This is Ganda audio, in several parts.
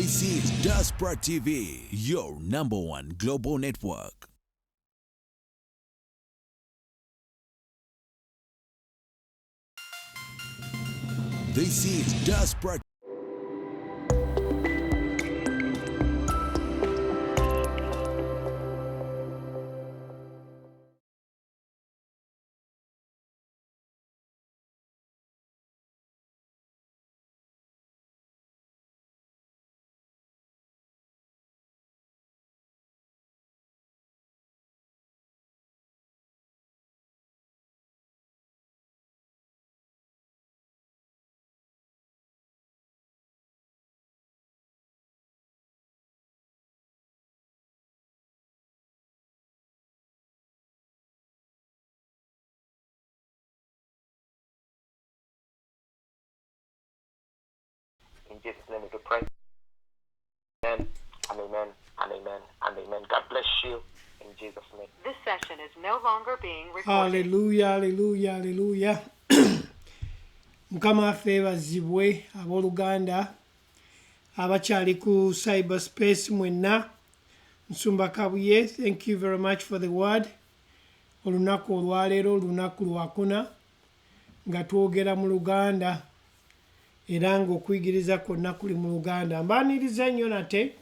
This is Diaspora TV, your #1 global network. This is Diaspora. In Jesus' name we pray. Amen and amen and amen and amen. God bless you in Jesus' name. This session is no longer being recorded. Hallelujah, hallelujah, hallelujah. Mukama favor zibwe aboluganda abakyali ku cyberspace mwenna Nsumba Kabuye, thank you very much for the word. Olunaku olwaleero olunaku lwakuna nga twogera mu Luganda era ng'okuyigiriza kwonna kuli mu Luganda. Mbaaniriza nnyo nate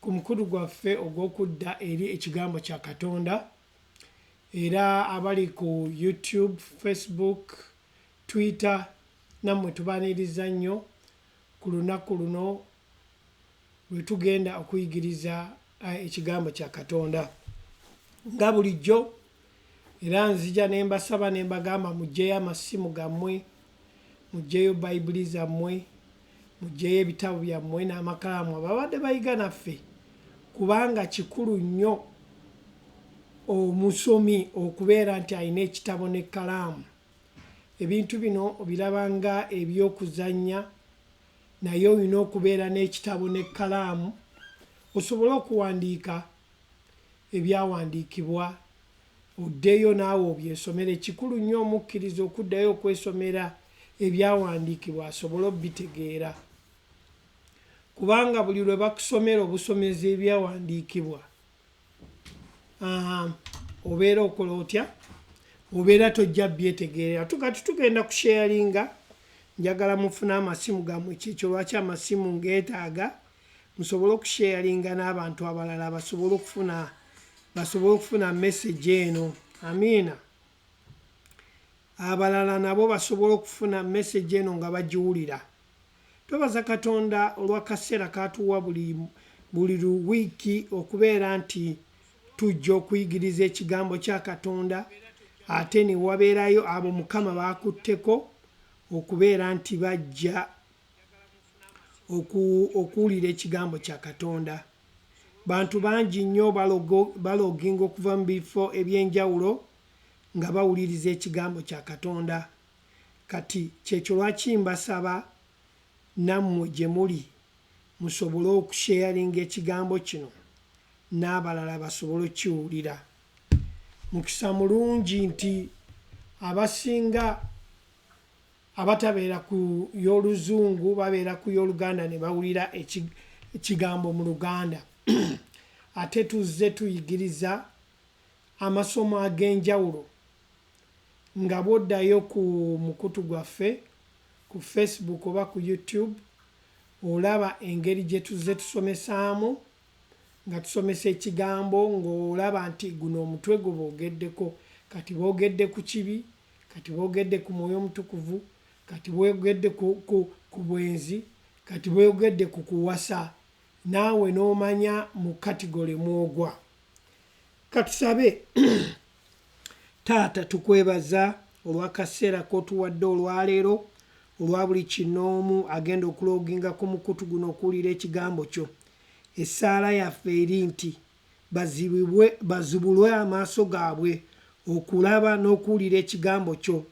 ku mukulu gwaffe ogw'okudda eri ekigambo kya Katonda era abali ku YouTube, Facebook, Twitter nammwe tubaaniriza nnyo ku lunaku luno lwe tugenda okuyigiriza ekigambo kya Katonda. Nga bulijjo era nzija ne mbasaba ne mbagamba muggyeyo amasimu gammwe, muggyeyo bayibuli zammwe, muggyeyo ebitabo byammwe n'amakalamu ababadde bayiga naffe, kubanga kikulu nnyo omusomi okubeera nti alina ekitabo n'ekkalaamu. Ebintu bino obiraba nga ebyokuzannya, naye olina okubeera n'ekitabo n'ekkalaamu osobole okuwandiika ebyawandiikibwa, oddeyo naawe obyesomera. Ekikulu nnyo omukkiriza okuddayo okwesomera ebyawandiikibwa asobole obitegeera, kubanga buli lwe bakusomera obusomezi ebyawandiikibwa obeera okola otya, obeera tojja byetegeerera. Tukati tugenda kusharinga, njagala mufune amasimu gammwe, kyekyo lwaki amasimu ngeetaaga, musobole okusharinga n'abantu abalala basobole okufuna message eno. Amiina. Abalala nabo basobole okufuna message eno nga bagiwulira. Twebaza Katonda olw'akaseera katuwa buli wiiki okubeera nti tujja okuyigiriza ekigambo kya Katonda, ate ne wabeerayo abo Mukama baakutteko okubeera nti bajja okuwulira ekigambo kya Katonda. Bantu bangi nnyo baloginga okuva mu bifo ebyenjawulo nga bawuliriza ekigambo kya Katonda. Kati kyekyo lwaki mbasaba nammwe gye muli musobole okusharinga ekigambo kino n'abalala basobole okkiwulira. Mukisa mulungi nti abasinga abatabeera ku y'Oluzungu babeera ku y'Oluganda ne bawulira ekigambo mu Luganda. Ate tuzze tuyigiriza amasomo ag'enjawulo nga bw'oddayo ku mukutu gwaffe ku Facebook oba ku YouTube olaba engeri gye tuzze tusomesaamu, nga tusomesa ekigambo ng'olaba nti guno omutwe gwe boogeddeko, kati boogedde ku kibi, kati boogedde ku Mwoyo Omutukuvu, kati boogedde ku bwenzi, kati boogedde ku kuwasa, naawe n'omanya mu kategole mwogwa. Katusabe. Taata tukwebaza olw'akaseera k'otuwadde olwaleero, olwa buli kinoomu agenda okuloginga ku mukutu guno okuwulira ekigambo kyo. Essaala yaffe eri nti bazibulwe amaaso gaabwe okulaba n'okuwulira ekigambo kyo.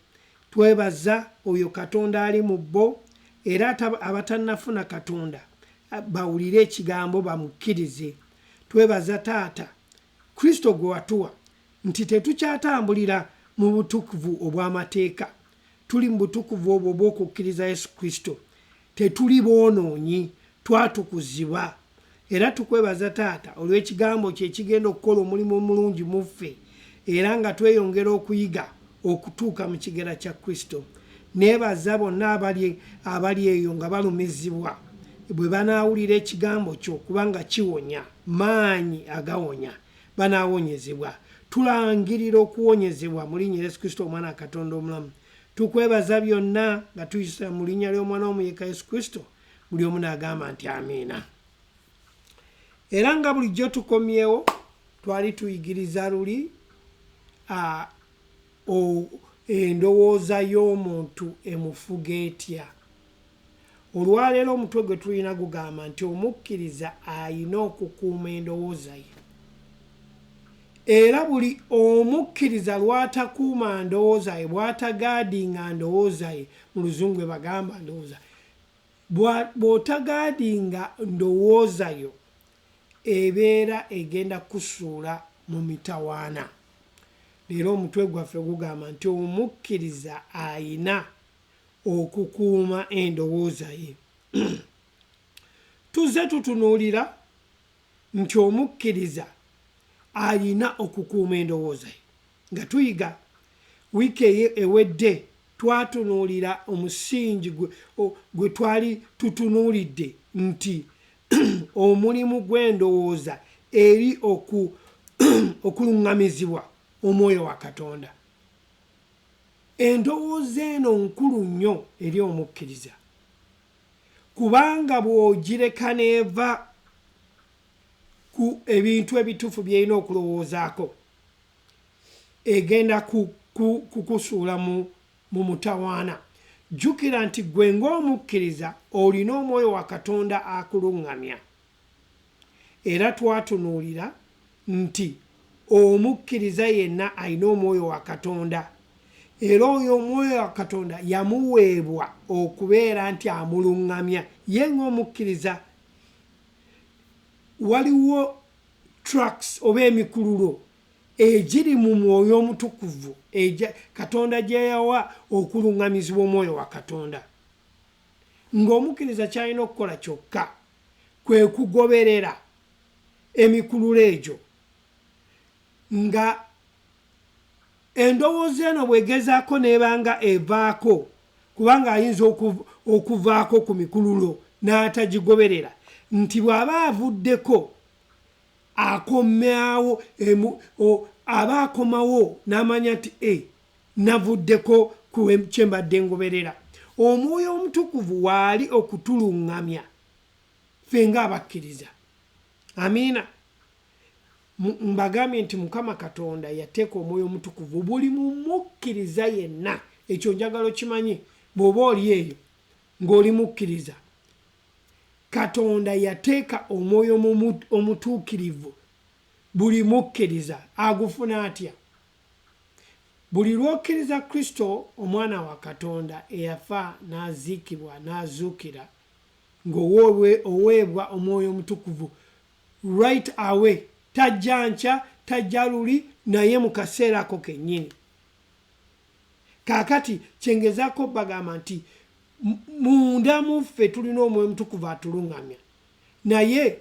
Twebaza oyo Katonda ali mu bo, era abatannafuna Katonda bawulire ekigambo bamukkirize. Twebaza Taata Kristo gwe watuwa nti tetukyatambulira mu butukuvu obw'amateeka, tuli mu butukuvu obwo obw'okukkiriza Yesu Kristo. Tetuli boonoonyi, twatukuzibwa era tukwebaza taata olw'ekigambo kye kigenda okukola omulimu omulungi mu ffe era nga tweyongera okuyiga okutuuka mu kigera kya Kristo. Neebaza bonna abali eyo nga balumizibwa bwe banaawulira ekigambo kyo kubanga kiwonya, maanyi agawonya, banaawonyezebwa. Tulangirira okuwonyezebwa mu linnya Yesu Kristo omwana wa Katonda omulamu. Tukwebaza byonna nga tuyisa mu linnya ly'omwana w'omuyeka Yesu Kristo, buli omu n'agamba nti amiina. Era nga bulijjo tukomyewo twali tuyigiriza luli endowooza y'omuntu emufuga etya. Olwaleero omutwe gwe tulina gugamba nti omukkiriza ayina okukuuma endowooza ye. Era buli omukkiriza lwatakuuma ndowooza ye, bw'atagaadinga ndowooza ye, mu luzungu bwe bagamba ndowooza, bw'otagaadinga ndowooza yo ebeera egenda kusuula mu mitawaana. Leero omutwe gwaffe gugamba nti omukkiriza ayina okukuuma endowooza ye. Tuzze tutunuulira nti omukkiriza alina okukuuma endowooza ye. Nga tuyiga wiiki ewedde twatunuulira omusingi gwe twali tutunuulidde nti omulimu gw'endowooza eri okuluŋŋamizibwa omwoyo wa Katonda. Endowooza eno nkulu nnyo eri omukkiriza kubanga bw'ogireka neeva ku ebintu ebituufu by'erina okulowoozaako egenda kukusuula mu mutawaana. Jjukira nti gwe ng'omukkiriza olina omwoyo wa Katonda akuluŋŋamya. Era twatunuulira nti omukkiriza yenna alina omwoyo wa Katonda. Era oyo omwoyo wa Katonda yamuweebwa okubeera nti amuluŋŋamya. Ye ng'omukkiriza waliwo tracks oba emikululo egiri mu mwoyo omutukuvu Katonda gye yawa okuluŋŋamizibwa omwoyo wa Katonda. Ng'omukkiriza ky'alina okukola kyokka kwe kugoberera emikululo egyo, nga endowooza eno bw'egezaako n'ebanga evaako, kubanga ayinza okuvaako ku mikululo n'atagigoberera, nti bw'aba avuddeko akomyawo aba akomawo n'amanya nti navuddeko ku kye mbadde ngoberera. Omwoyo omutukuvu waali okutuluŋŋamya ffe ng'abakkiriza. Amiina. Mbagambye nti Mukama Katonda yateeka omwoyo omutukuvu buli mu mukkiriza yenna. Ekyo njagala okimanyi bw'oba oli eyo ng'oli mukkiriza. Katonda yateeka omwoyo omutuukirivu buli mukkiriza. Agufuna atya? Buli lw'okkiriza Kristo omwana wa Katonda eyafa n'aziikibwa n'azuukira, ng'oweebwa omwoyo omutukuvu right away. Tajja nkya, tajja luli, naye mu kaseera ako kennyini. Kaakati kyengezaako bagamba nti munda mu ffe tulina omwoyo omutukuvu atuluŋŋamya, naye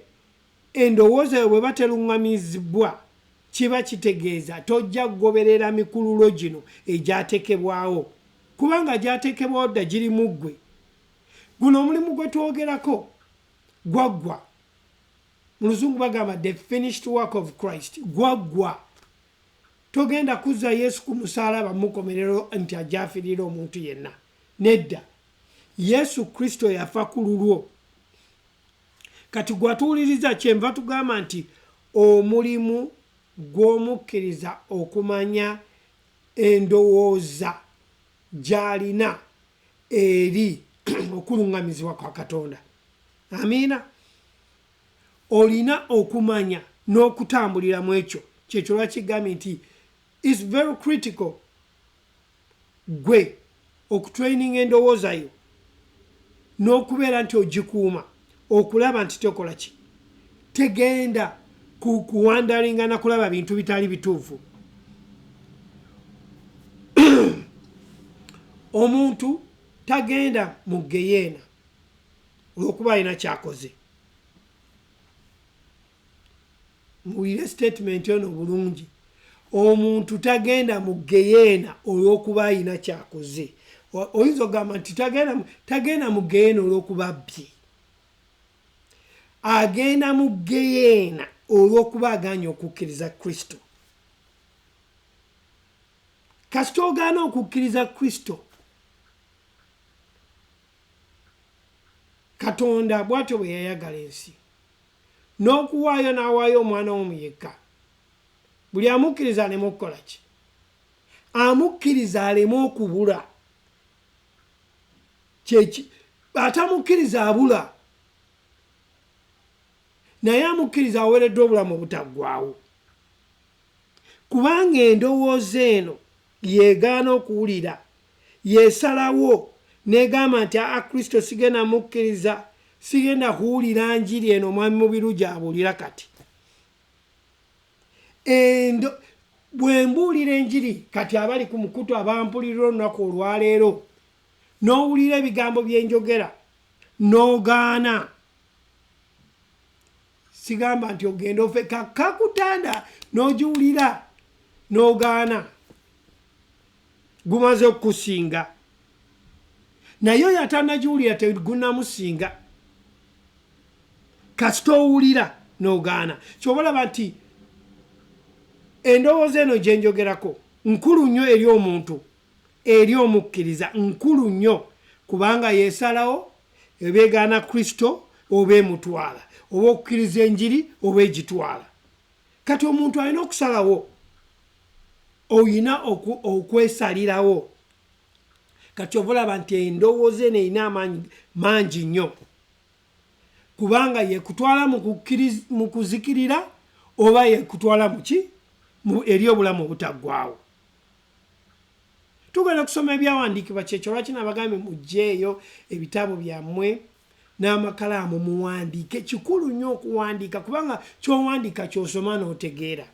endowooza yo bw'eba teruŋŋamizibwa kiba kitegeeza tojja kugoberera mikululo gino egyateekebwawo, kubanga gyateekebwawo dda giri mu ggwe. Guno omulimu gwe twogerako gwaggwa. Mu luzungu bagamba the finished work of Christ. Gwaggwa. Togenda kuzza Yesu ku musaalaba mukomerero nti ajja afirira omuntu yenna. Nedda. Yesu Kristo yafa ku lulwo. Kati gwatuwuliriza kyenva tugamba nti omulimu gw'omukkiriza okumanya endowooza gy'alina eri okuluŋŋamizibwa kwa Katonda. Amiina. Olina okumanya n'okutambulira mu ekyo. Kyekyo lwakigambye nti it's very critical gwe okutraining endowooza yo n'okubeera nti ogikuuma, okulaba nti tokola ki, tegenda kuwandalinga na kulaba bintu bitali bituufu. Omuntu tagenda mu geyeena olw'okuba alina kyakoze. Muwulire statement ono bulungi. Omuntu tagenda mu geyeena olw'okuba alina kyakoze. Oyinza ogamba nti tagenda mu geyeena olw'okuba abbye. Agenda mu geyeena olw'okuba aganye okukkiriza Kristo. Kasita ogaana okukkiriza Kristo, Katonda bw'atyo bwe yayagala ensi n'okuwaayo n'awaayo omwana w'omu yekka. Buli amukkiriza aleme okukola ki? Amukkiriza aleme okubula. Atamukkiriza abula. Naye amukkiriza aweereddwa obulamu obutaggwaawo. Kubanga endowooza eno yeegaana okuwulira, yeesalawo n'egamba nti Kristo sigenda mukkiriza, sigenda kuwulira njiri eno omwami mubiru gy'abuulira kati. Bwe mbuulira enjiri kati abali ku mukutu abampulirira olunaku olwaleero, n'owulira ebigambo bye njogera n'ogaana, sigamba nti ogenda ofe kakutanda n'ogiwulira n'ogaana, gumaze okukusinga. Naye oyo atanagiwulira tegunamusinga. Kasita owulira n'ogaana. Kyobalaba nti endowooza eno gye njogerako nkulu nnyo eri omuntu, eri omukkiriza nkulu nnyo, kubanga yeesalawo ebeegaana Kristo oba emutwala, oba okukkiriza enjiri oba egitwala. Kati omuntu alina okusalawo, oyina okwesalirawo. Kati obulaba nti endowooza eno erina amaanyi mangi nnyo, kubanga yekutwala mu kuzikirira oba yekutwala mu ki? Eri obulamu obutaggwaawo. Tugenda kusoma ebyawandiikibwa kyekyo lwaki nabagambye muggyeeyo ebitabo byammwe n'amakalaamu muwandiike. Kikulu nnyo okuwandiika, kubanga ky'owandiika ky'osoma n'otegeera.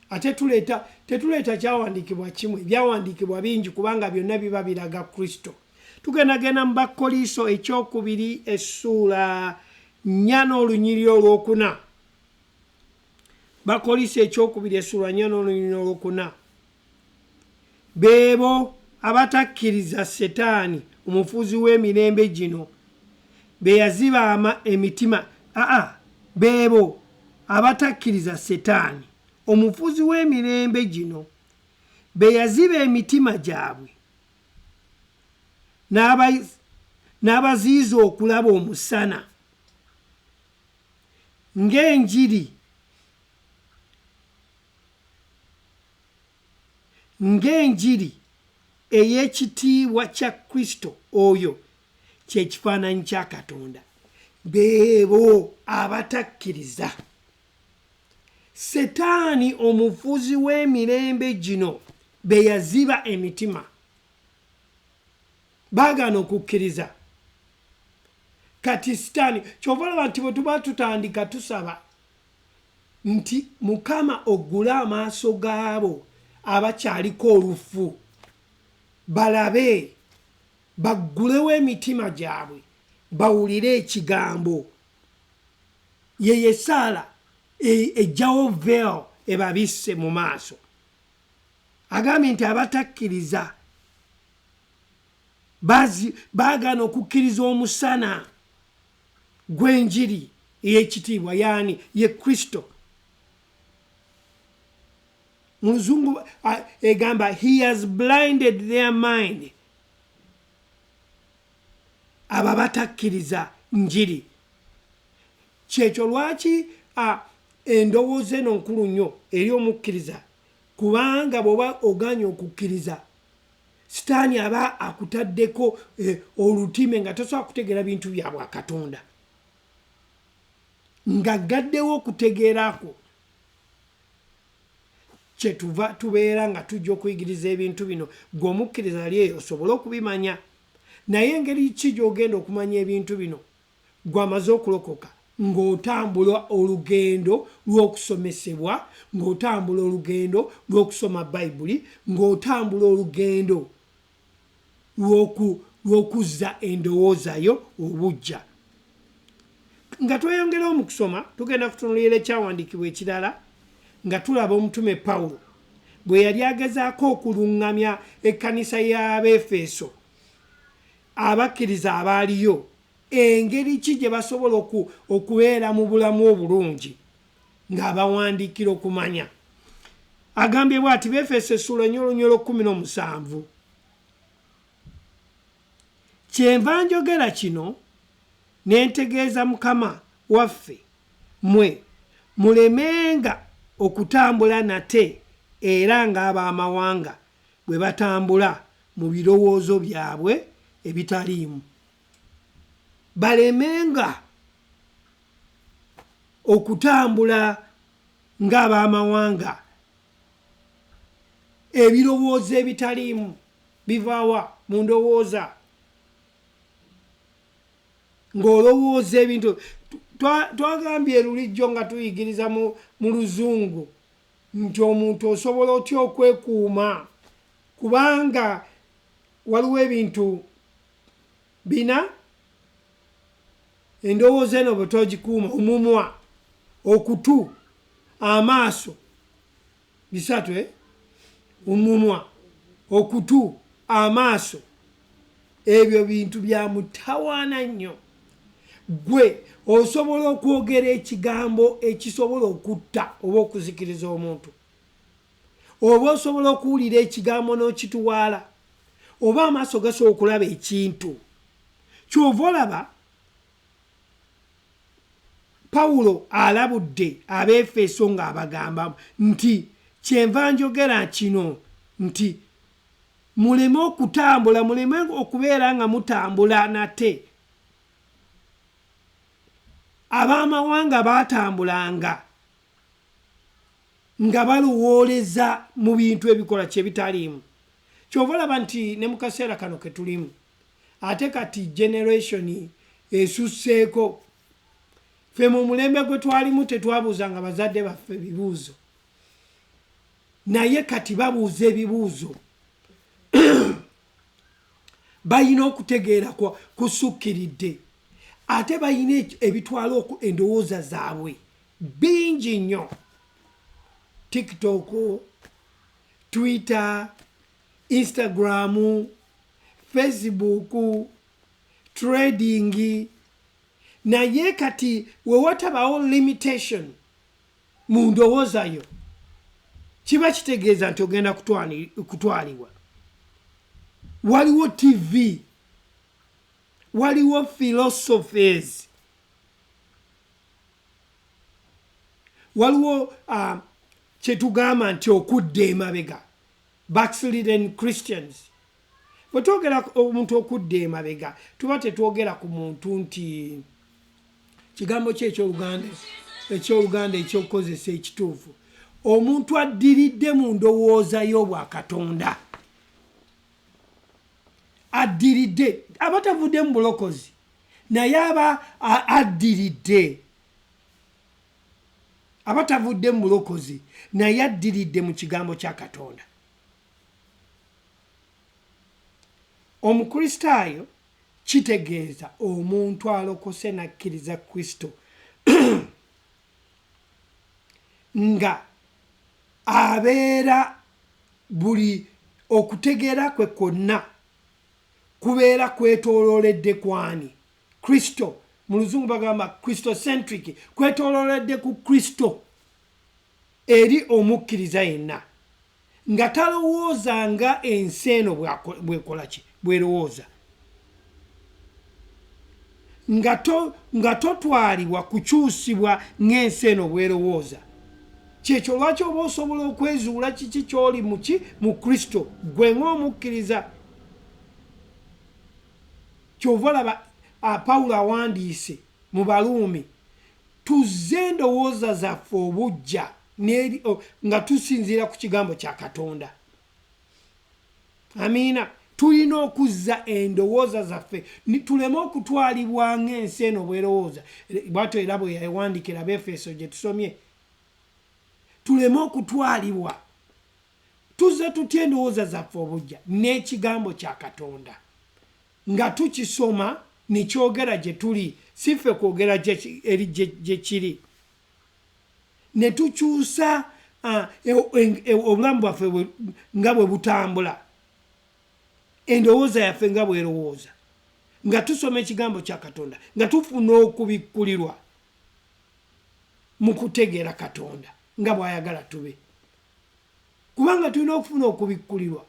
Ate tetuleeta kyawandiikibwa kimwe, ebyawandiikibwa bingi kubanga byonna biba biraga Kristo. Tugendagenda mu Bakoliso ekyokubiri essuula 4 n'olunyiriri olwokuna. Bakoliso ekyokubiri essuula 4 n'olunyiriri olwokuna. Beebo abatakkiriza Setaani omufuzi w'emirembe gino be yaziba emitima. Beebo abatakkiriza Setaani omufuzi w'emirembe gino be yaziba emitima gyabwe n'abaziiza okulaba omusana ng'enjiri ey'ekitiibwa kya Kristo, oyo kyekifaananyi kya Katonda. Beebo abatakkiriza Setaani omufuzi w'emirembe gino be yaziba emitima, baagaana okukkiriza. Kati Setaani kyova olaba nti bwe tuba tutandika tusaba nti Mukama oggule amaaso gaabo abakyaliko olufu, balabe, baggulewo emitima gyabwe, bawulire ekigambo. Ye Yesaala ejjawo veil ebabisse mu maaso. Agambye nti abatakkiriza baagaana okukkiriza omusana gw'enjiri ey'ekitiibwa, yaani ye Kristo. Muzungu egamba he has blinded their mind. Aba batakkiriza njiri. Kyekyo lwaki endowooza eno nkulu nnyo eri omukkiriza, kubanga bw'oba oganye okukkiriza Sitaani aba akutaddeko olutime nga tosobola kutegeera bintu bya Bwakatonda, nga gaddewo okutegeerako. Kyetuva tubeera nga tujja okuyigiriza ebintu bino, gwe omukkiriza ali eyo osobole okubimanya. Naye engeri ki gy'ogenda okumanya ebintu bino? Gwe amaze okulokoka, ng'otambula olugendo lw'okusomesebwa, ng'otambula olugendo lw'okusoma Bayibuli, ng'otambula olugendo lw'okuzza endowoozayo obujja. Nga tweyongera mu kusoma tugenda kutunuulira ekyawandiikibwa ekirala nga tulaba omutume Pawulo bwe yali agezaako okuluŋŋamya ekkanisa y'Abeefeso abakkiriza abaaliyo engeri ki gye basobola okubeera mu bulamu obulungi ng'abawandiikira okumanya. Agambye bw'ati Beefeso essula 17. Kyenva njogera kino ne ntegeeza Mukama waffe mmwe mulemenga okutambula nate era ng'ab'amawanga bwe batambula mu birowoozo byabwe ebitaliimu. Balemenga okutambula ng'ab'amawanga. Ebirowoozo ebitaliimu bivaawa mu ndowooza. Ng'olowooza ebintu twagambye lulijjo nga tuyigiriza mu Luzungu nti omuntu osobola otya okwekuuma kubanga waliwo ebintu bina endowooza eno bwe togikuuma: omumwa, okutu, amaaso. Bisatu omumwa, okutu, amaaso. Ebyo bintu bya mutawaana nnyo. Gwe osobola okwogera ekigambo ekisobola okutta oba okuzikiriza omuntu, oba osobola okuwulira ekigambo n'okituwaala, oba amaaso gasobola okulaba ekintu. Kyova olaba Pawulo alabudde Abeefeso ng'abagamba nti kyenva njogera kino nti muleme okutambula, muleme okubeera nga mutambula nate. Ab'amawanga baatambulanga nga balowooleza mu bintu ebikola kye bitaliimu. Kyova olaba nti ne mu kaseera kano ke tulimu ate kati generation esusseeko. Ffe mu mulembe gwe twalimu tetwabuuzanga bazadde baffe bibuuzo, naye kati babuuza ebibuuzo. Bayina okutegeera kusukkiridde, ate bayina ebitwala endowooza zaabwe bingi nnyo. TikTok, Twitter, Instagram, Facebook, trading. Naye kati we watabawo limitation mu ndowoozayo, kiba kitegeeza nti ogenda kutwalibwa. Waliwo TV, waliwo philosophies, waliwo kyetugamba nti okudda emabega, backslidden Christians. Bwe twogera omuntu okudda emabega tuba tetwogera ku muntu nti kigambo kye ekyoluganda ekyokukozesa ekituufu, omuntu addiridde mu ndowooza y'obwakatonda. Addiridde, abatavudde mu bulokozi naye aba addiridde. Abatavudde mu bulokozi naye addiridde mu kigambo kya Katonda. Omukristaayo kitegeeza omuntu alokose nakkiriza Kristo nga abeera buli okutegeera kwe kwonna kubeera kwetoolooledde kwani? Kristo. Mu Luzungu bagamba Christocentric, kwetoolooledde ku Kristo eri omukkiriza yenna, nga talowooza nga ensi eno bwekola ki bwerowooza, nga totwalibwa kukyusibwa ng'ensi eno bwerowooza. Kyekyo lwaki oba osobola okwezuula kiki ky'oli mu Kristo gwe ng'omukkiriza. Kyova olaba Pawulo awandiise mu Baluumi, tuzze endowooza zaffe obujja nga tusinziira ku kigambo kya Katonda. Amiina. Tulina okuzza endowooza zaffe tuleme okutwalibwa ng'ensi eno bwerowooza. Bw'atyo era bwe yawandikira Abeefeso gye tusomye. Tuleme okutwalibwa, tuzze tutya endowooza zaffe obujja n'ekigambo kya Katonda. nga tukisoma nekyogera gye tuli siffe kwogera eri gye kiri ne tukyusa obulamu bwaffe nga bwe butambula endowooza yaffe nga bwerowooza nga tusoma ekigambo kya Katonda nga tufuna okubikkulirwa mu kutegeera Katonda nga bw'ayagala tube kubanga tulina okufuna okubikkulirwa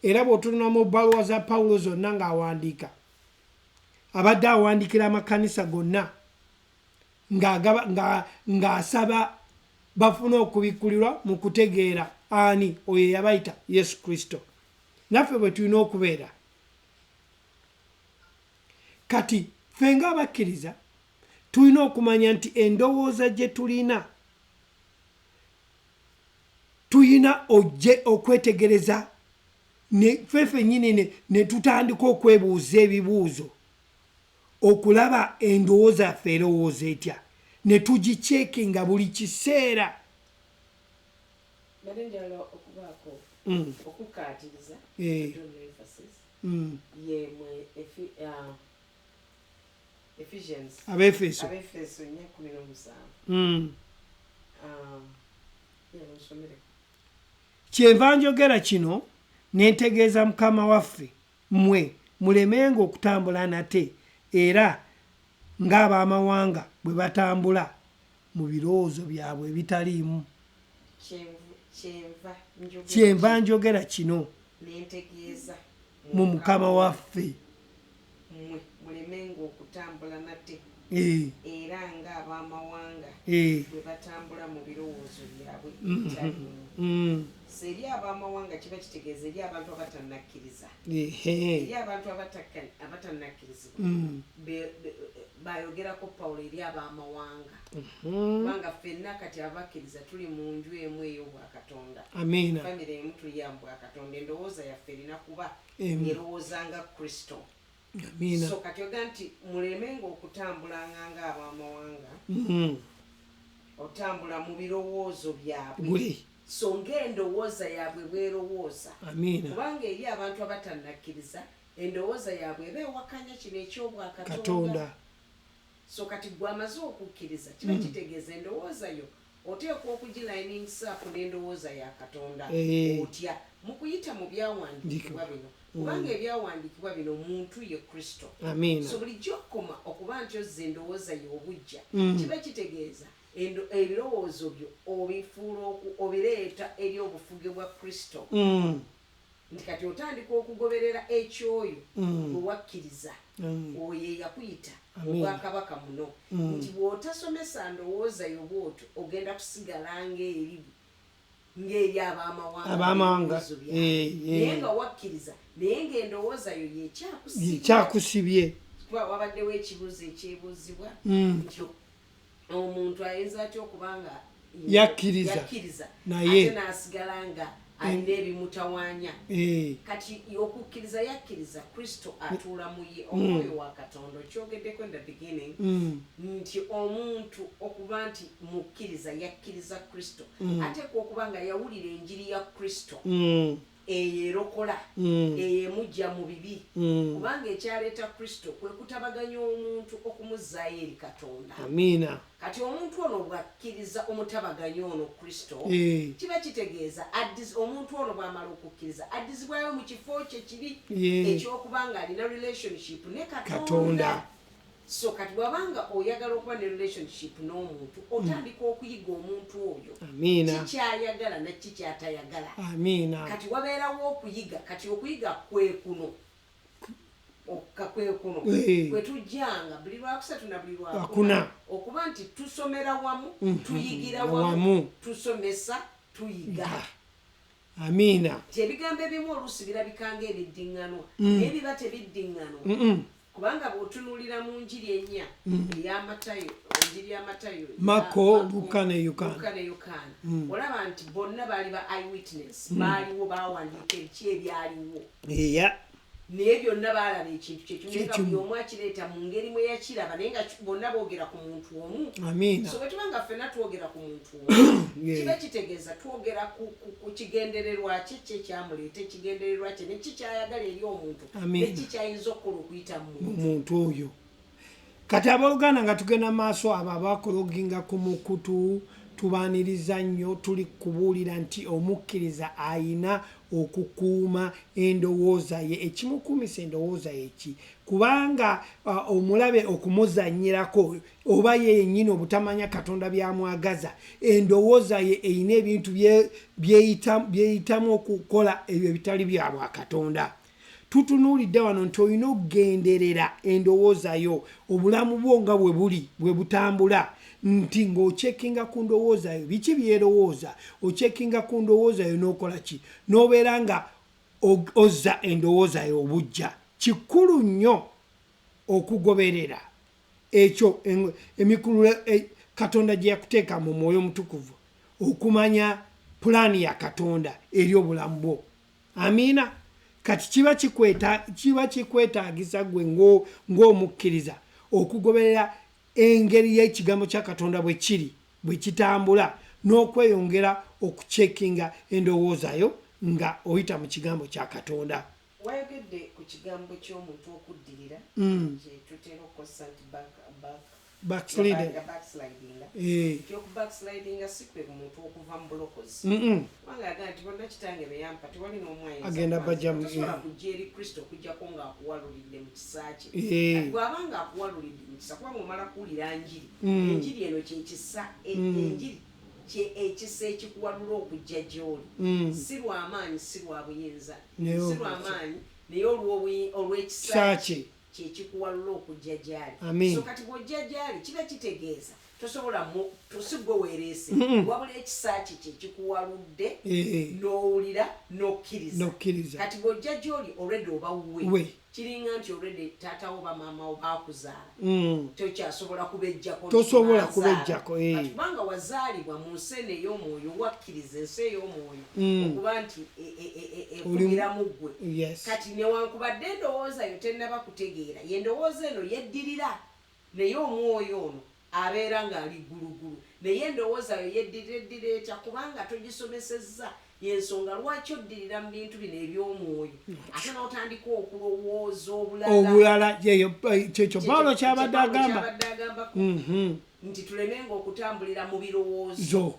era bw'otunula mu bbaluwa za Pawulo zonna ng'awandiika abadde awandiikira amakanisa gonna ng'asaba bafuna okubikkulirwa mu kutegeera ani oyo yabayita Yesu Kristo naffe bwe tulina okubeera kati ffe ng'abakkiriza tulina okumanya nti endowooza gye tulina okwetegereza ffeffe nnyini ne tutandika okwebuuza ebibuuzo okulaba endowooza yaffe erowooza etya ne tugiceekinga buli kiseera nalenjala okubaako okukaatiriza yemwe Ephesians Abefeso 4:17 kyenva njogera kino nentegeeza Mukama waffe mmwe mulemenga okutambula nate era ng'abamawanga bwe batambula mu birowoozo byabwe ebitaliimu kyenva njogera kino nentegeeza mu Mukama waffe mmwe mulemenga okutambula nate era ng'abamawanga bwe batambula mu birowoozo byabwe ebitaliimu eri abamawanga kiba kitegeeza eri abantu abatannakkiriza eri abantu abatannakkirizibwa bayogerako Pawulo eri abamawanga kubanga ffenna kati abakkiriza tuli mu nju emu ey'obwakatonda famire emu tuli ya bwakatonda endowooza yaffe erina kuba erowooza nga Kristo so kati oga nti mulemenga okutambulanga ng'abamawanga otambula mu birowoozo byabwe so ng'endowooza yaabwe bwerowooza kubanga eri abantu abatannakkiriza endowooza yaabwe eba ewakanya kino eky'obwakatonda so kati gwe amaze okukkiriza kiba kitegeeza endowooza yo oteekwa okugiliningsaaku n'endowooza ya Katonda otya mu kuyita mu byawandiikibwa bino kubanga ebyawandiikibwa bino muntu ye Kristo so bulijjo okoma okuba nti ozza endowooza yo obujja kiba kitegeeza ebirowoozo byo obifuula obireeta eri obufuge bwa Kristo nti kati otandika okugoberera ekyoyo bwe wakkiriza oyo eyakuyita obwakabaka muno nti bw'otasomesa ndowooza yo bw'otyo ogenda kusigala ng'eri abamawanga naye nga wakkiriza naye ng'endowooza yo yekyakusibye wabaddewo ekibuuzo ekyebuuzibwa nti omuntu ayinza atya okubanga yakkiriza naye n'asigala nga alina ebimutawaanya kati okukkiriza yakkiriza Kristo atuula mu ye omwoyo wa Katonda okyogeddeko in the beginning nti omuntu okuba nti mukkiriza yakkiriza Kristo ateekwa okuba nga yawulira enjiri ya Kristo eyo erokola eyo emujja mu bibi kubanga ekyaleeta Kristo kwe kutabaganya omuntu okumuzzaayo eri Katonda kati omuntu ono bw'akkiriza omutabaganya ono Kristo kiba kitegeeza omuntu ono bw'amala okukkiriza addizibwayo mu kifo kye kiri ekyokuba nga alina relationship ne Katonda so kati bw'abanga oyagala okuba ne relationship n'omuntu otandika okuyiga omuntu oyo kikyayagala nakiki kyatayagala kati wabeerawo okuyiga kati okuyiga kwekuno kwetujjanga buli lwakusatu na buli lwakuna okuba nti tusomera wamu tuyigira wamu tusomesa tuyiga ebigambo ebimu oluusi birabikanga ebiddiŋŋanwa naye biba tebiddiŋŋanwa kubanga bw'otunuulira mu njiri ennya ey'Amatayo enjiri ya Matayo Mako Luka ne Yokaana olaba nti bonna baali ba eyewitness baaliwo bawandiika ebiki ebyaliwo naye byonna baalaba ekintu kyekimenga buli omu akireeta mu ngeri mwe yakiraba naye nga bonna boogera ku muntu omu. So bwe tuba nga ffenna twogera ku muntu omu kiba kitegeeza twogera ku kigendererwa ki kyekyamuleeta ekigendererwa kye ne kikyayagala eri omuntu ne kikyayinza okukola okuyita mu muntu oyo. Kati abooluganda nga tugenda maaso abo abakologinga ku mukutu tubaaniriza nnyo tuli kubuulira nti Omukiliza ayina okukuuma endowooza ye. Ekimukuumisa endowooza ye ki? Kubanga omulabe okumuzannyirako oba ye yennyini obutamanya Katonda byamwagaza, endowooza ye eyina ebintu byeyitamu okukola ebyo ebitali bya Bwakatonda. Tutunuulidde wano nti olina okugenderera endowooza yo, obulamu bwo nga bwe buli bwe butambula, nti ng'ocekinga ku ndowooza yo biki byerowooza, ocekinga ku ndowooza yo n'okola ki, n'obeera nga ozza endowooza yo obujja. Kikulu nnyo okugoberera ekyo emikulu Katonda gye yakuteeka mu Mwoyo Mutukuvu, okumanya pulaani ya Katonda eri obulamu bwo. Amiina. Kati kiba kikwetaagisa gwe ng'omukkiriza okugoberera engeri y'ekigambo kya Katonda bwe kiri bwe kitambula n'okweyongera okucekinga endowooza yo nga oyita mu kigambo kya Katonda. Wayogedde ku kigambo ky'omuntu okuddirira kye tutera okukozesa nti backsliding. Backsliding si kwe muntu okuva mu bulokozi. Kubanga yagamba nti bonna kitange beyampa tewali n'omu ayinza tosobola kujja eri Kristo okuggyako ng'akuwalulidde mu kisa kye. Bw'aba ng'akuwalulidde mu kisa kubanga omala kuwulira njiri. Enjiri eno kyekisa enjiri ekisa ekikuwalula okujja gy'oli. Si lw'amaanyi si lwa buyinza si lw'amaanyi naye olw'ekisa kye kyekikuwalula okujja gy'ali. So kati bw'ojja gy'ali kiba kitegeeza tosigwe weereese wabula ekisa kye kyekikuwaludde n'owulira n'okkiriza. Kati bw'ojja gy'oli already oba wuwe. Kiringa nti already taatawo bamaama wo baakuzaala tokyasobola kubejjako. Tosobola kubejjako. Kubanga wazaalibwa mu nsi eno ey'omwoyo wakkiriza ensi ey'omwoyo okuba nti ekubiramu ggwe. Kati newankubadde endowooza yo tennaba kutegeera ye endowooza eno yeddirira naye omwoyo ono abeera ng'ali ggulugulu naye endowooza yo yeddirira etya kubanga togisomesezza. Yensonga lwaki oddirira mu bintu bino eby'omwoyo ate n'otandika okulowooza obulala kyekyo Pawulo kyabadde agamba nti tulemenga okutambulira mu birowoozo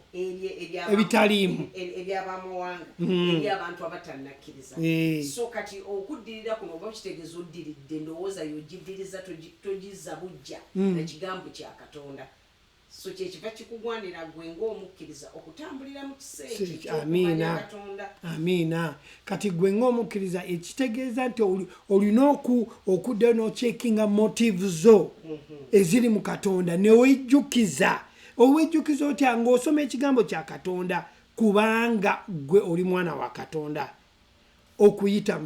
ebitaliimu eby'abamawanga eri abantu abatannakkiriza. So kati okuddirira kuno oba kitegeeza oddiridde endowooza yo ogiddiriza togizza bujja na kigambo kya Katonda. So kyekiva kikugwanira gwe ng'omukkiriza okutambulira mu kiseera eky'okumanya Katonda. Amiina. Kati gwe ng'omukkiriza ekitegeeza nti olina okuddayo n'ocekinga motives zo eziri mu Katonda newejjukiza. Owejjukiza otya ng'osoma ekigambo kya Katonda kubanga gwe oli mwana wa Katonda. Okuyita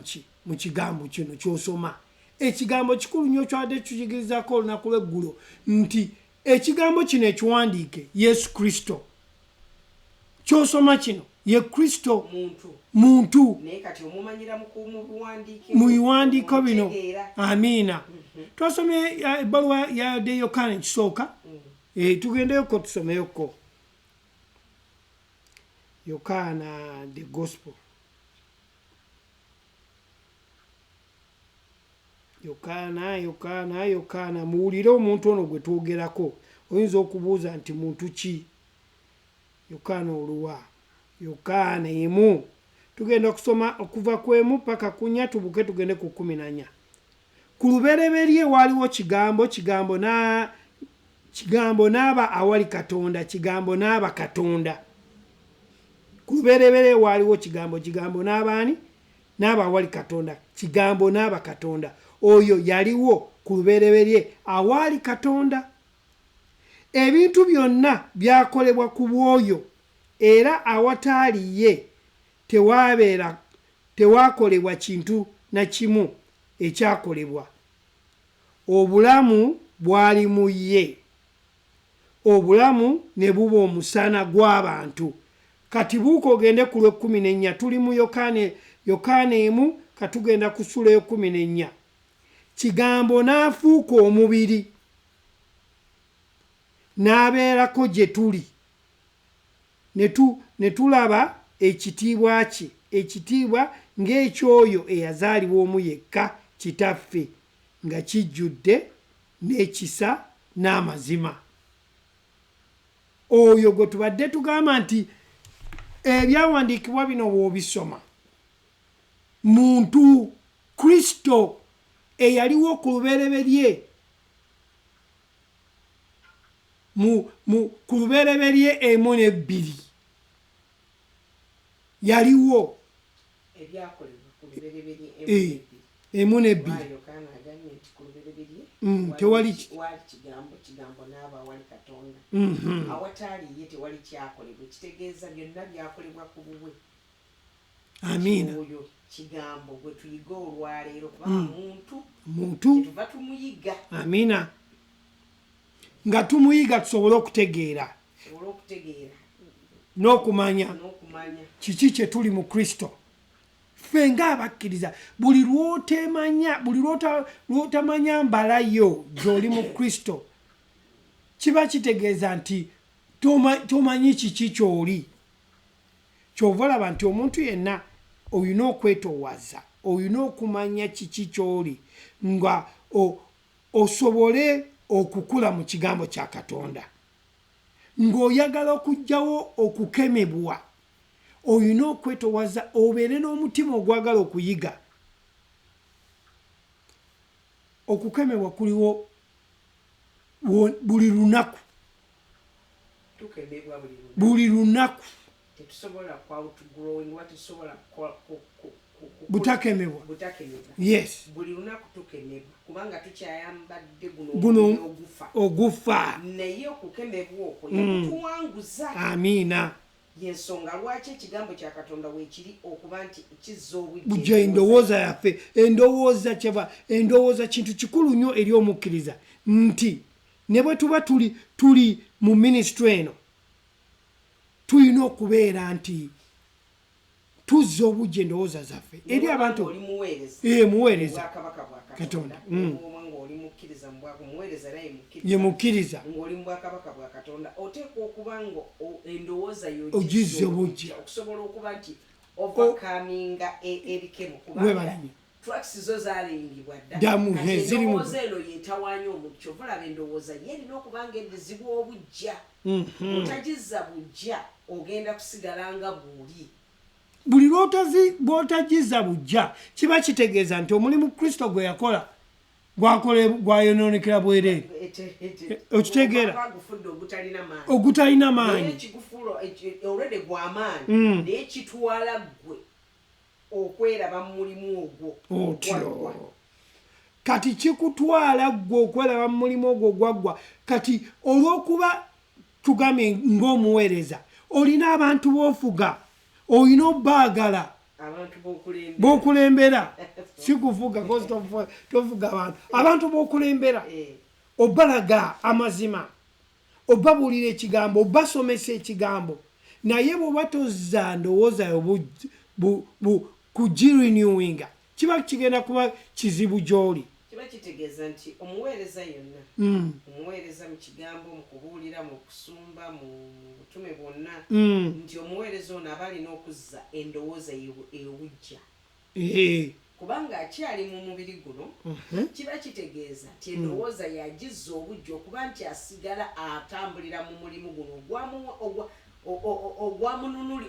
mu kigambo kino ky'osoma. Ekigambo kikulu nnyo kyadde tukiyigirizako olunaku lw'eggulo nti ekigambo kino ekiwandiike Yesu Kristo. Kyosoma kino ye Kristo muntu. Naye kati omumanyira mu biwandiiko bino. Amiina. Twasomye ebbaluwa ya Yokaana ekisooka. Tugendeyoko tusomeyoko. Yokaana the Gospel. Yokaana muwulire omuntu ono gwe twogerako. Oyinza okubuuza nti muntu ki? Yokaana oluwa? Yokaana emu. Tugenda okusoma okuva ku emu paka ku 4 tubuke tugende ku 14. Ku lubereberye waaliwo kigambo, kigambo n'aba awali Katonda, kigambo n'aba Katonda. Ku lubereberye waaliwo kigambo, kigambo n'abaani? N'aba awali Katonda, kigambo n'aba Katonda. Oyo yaliwo ku lubereberye awali Katonda. Ebintu byonna byakolebwa ku bw'oyo era awataali ye tewaakolebwa kintu na kimu ekyakolebwa. Obulamu bwali mu ye, obulamu ne buba omusana gw'abantu. Kati buuko ogende ku lwe 14 tuli mu Yokaana emu katugenda ku ssula 14 kigambo n'afuuka omubiri n'abeerako gye tuli ne tulaba ekitiibwa kye ekitiibwa ng'ekyoyo eyazaalibwa omu yekka kitaffe nga kijjudde n'ekisa n'amazima. Oyo gwe tubadde tugamba nti ebyawandiikibwa bino bw'obisoma muntu Kristo eyaliwo ku lubereberye ku lubereberye 1-2 yaliwo ebyakolebwa ku lubereberye 1-2 tewali kigambo n'aba wali Katonda awatali ye tewali kyakolebwa kitegeeza byonna byakolebwa ku bubwe. Amiina. Oyo kigambo gwe tuyiga olwaleero kubanga muntu tuva tumuyiga. Amiina. Nga tumuyiga tusobole okutegeera n'okumanya kiki kye tuli mu Kristo. Ffe ng'abakkiriza buli lw'otamanya mbalayo gy'oli mu Kristo kiba kitegeeza nti tomanyi kiki ky'oli. Kyova olaba nti omuntu yenna olina okwetoowaza, olina okumanya kiki ky'oli nga osobole okukula mu kigambo kya Katonda. Ng'oyagala okuggyawo okukemebwa olina okwetoowaza obeere n'omutima ogwagala okuyiga. Okukemebwa kuliwo buli lunaku. Buli lunaku. Tetusobola outgrowing what tusobola butakemebwa. Yes. Buli lunaku tukemebwa kubanga tukyayambadde guno ogufa. Naye okukemebwa okwo yakutuwanguza. Amiina. Yensonga lwaki ekigambo kya Katonda weekiri okuba nti kizza obujja endowooza yaffe. Endowooza kintu kikulu nnyo eri omukkiriza nti ne bwe tuba tuli mu ministry eno tulina okubeera nti tuzza obujja endowooza zaffe eri abantu. Muweereza Katonda. Ye mukkiriza. Ng'oli mu bwakabaka bwa Katonda oteekwa okuba nga endowooza ogizza obujja okusobola okuba nti overcominga ebikemo kubanga tracks zo zaalingibwa ddamu zirimu eno yeetawaanya omuntu kyova olaba endowooza ye erina okuba nga eddizibwa obujja. Otagizza bujja ogenda kusigala nga bw'oli. Buli bw'otagizza bujja kiba kitegeeza nti omulimu Kristo gwe yakola gwayonoonekera bwereere. Okitegeera ogutalina maanyi olwedde gw'amaanyi naye kitwala ggwe okweraba mu mulimu ogwo. Otyo kati kikutwala ggwe okweraba mu mulimu ogwo gwaggwa. Kati olw'okuba tugambe ng'omuweereza olina abantu b'ofuga, olina obbaagala b'okulembera. Si kufuga tofuga abantu b'okulembera. Obbalaga amazima, obbabuulira ekigambo, obbasomesa ekigambo. Naye bw'oba tozza ndowooza yo kugirenewinga kiba kigenda kuba kizibu gy'oli. Kiba kitegeeza nti omuweereza yonna omuweereza mu kigambo, mu kubuulira, mu kusumba, mu butume bwonna nti omuweereza ono aba alina okuzza endowooza ey'obujja. Kubanga akyali mu mubiri guno kiba kitegeeza nti endowooza yagizza obujja okuba nti asigala atambulira mu mulimu guno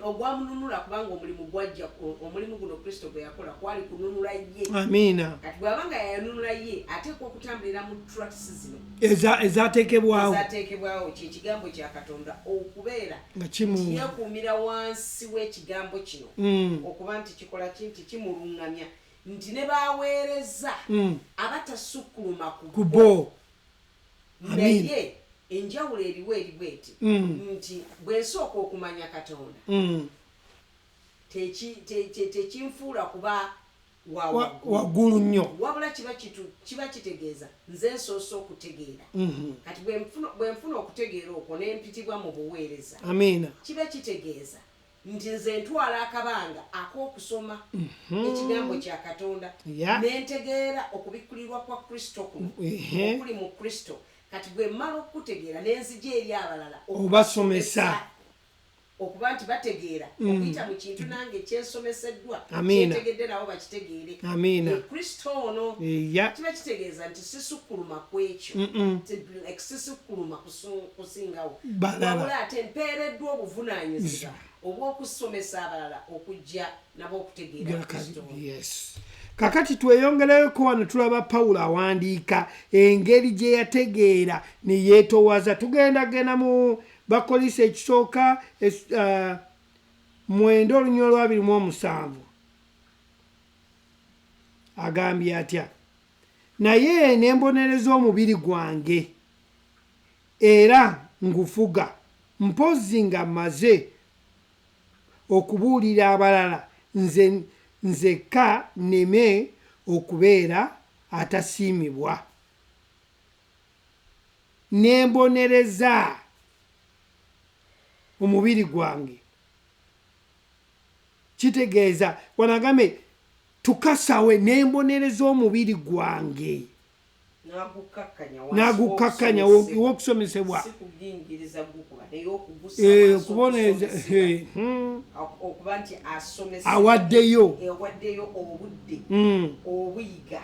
ogwamununula kubanga omulimu guno Kristo gwe yakola kwali kununula ye. Amiina. Kati bw'aba nga yanunula ye ateekwa okutambulira mu tracks zino ezateekebwawo kyekigambo kya Katonda okubeera nti yeekuumira wansi w'ekigambo kino okuba nti kikola kinti kimuluŋŋamya nti ne baaweereza abatasukkuluma ku bo. Naye enjawulo eriwo eti nti bw'ensooka okumanya Katonda tekinfuula kuba waggulu nnyo, wabula kiba kitegeeza nze nsoose okutegeera. Kati bwe nfuna okutegeera okwo ne mpitibwa mu buweereza, amiina, kiba kitegeeza nti nze ntwala akabanga ak'okusoma ekigambo kya Katonda n'entegeera okubikkulirwa kwa Kristo kuno okuli mu Kristo kati bwe mmala okutegeera n'enzija eri abalala obasomesa okuba nti bategeera okuyita mu kintu nange kyensomeseddwa kyentegedde nabo bakitegeere Kristo ono kiba kitegeeza nti sisukkuluma ku ekyo sisukkuluma kusingawo wabula ate mpeereddwa obuvunaanyizibwa obw'okusomesa abalala okujja nabo okutegeera Kristo kakati tweyongereko wano tulaba Pawulo awandiika engeri gye yategeera ne yeetowaza. Tugenda mu Bakolisi ekisooka 9:27 agambye atya: naye ne mbonereza omubiri gwange era ngufuga, mpozzi nga mmaze okubuulira abalala, nzekka nneme okubeera atasiimibwa. Ne mbonereza omubiri gwange, kitegeeza wanagambe tukasawe, ne mbonereza omubiri gwange nagukakkanya w'okusomesebwa okubonereza okuba nti awaddeyo obudde obuyiga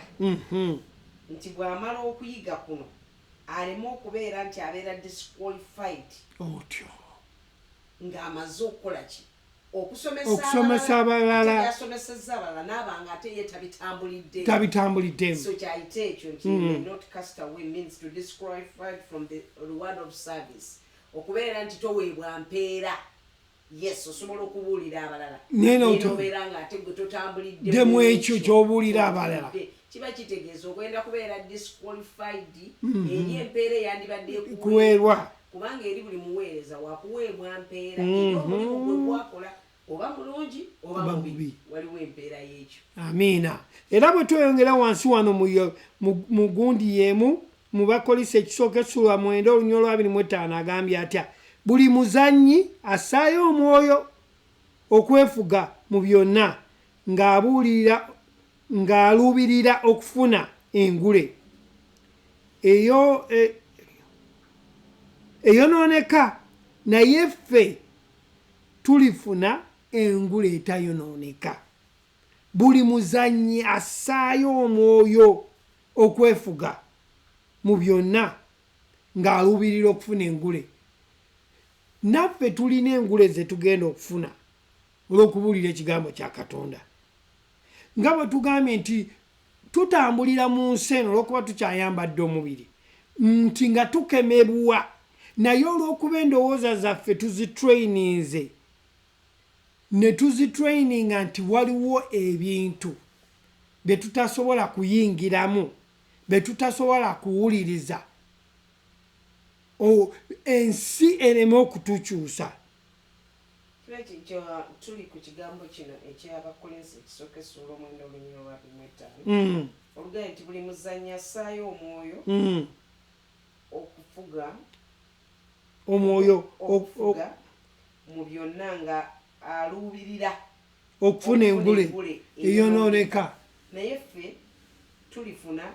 nti bw'amala okuyiga kuno aleme okubeera nti abeera disqualified otyo ng'amaze okukola ki okusomesa abalala yasomesezza abalala n'abanga ate ye tabitambulidde so kyayita ekyo nti not cast away means to disqualified from the reward of service okubeera nti toweebwa mpeera yes osobola okubuulira abalala nobeera nga ate gwe totambuliddemu ekyo ky'obuulira abalala kiba kitegeeza ogenda kubeera disqualified eri empeera eyandibadde kuweerwa kubanga eri buli muweereza wakuweebwa mpeera era omulimu gwe gwakola oba mulungi oba mubi waliwo empeera y'ekyo. Amiina. Era bwe tweyongera wansi wano mu gundi y'emu mu Bakolisi ekisooka 9:25 agambye atya: buli muzannyi assaayo omwoyo okwefuga mu byonna ng'aluubirira okufuna engule eyonooneka, naye ffe tulifuna engule etayonooneka. Buli muzannyi assaayo omwoyo okwefuga mu byonna ng'aluubirira okufuna engule. Naffe tulina engule ze tugenda okufuna olw'okubuulira ekigambo kya Katonda. Nga bwe tugambye nti tutambulira mu nsi eno olw'okuba tukyayambadde omubiri nti nga tukemebwa, naye olw'okuba endowooza zaffe tuzitrayininze ne tuzitrayininga nti waliwo ebintu bye tutasobola kuyingiramu, bye tutasobola kuwuliriza, ensi ereme okutukyusa. Tuli ku kigambo kino eky'Abakolinsi ekisooka 9:25 oluganda nti buli muzannyi assaayo omwoyo okufuga mu byonna nga aluubirira okufuna engule eyonooneka, naye ffe tulifuna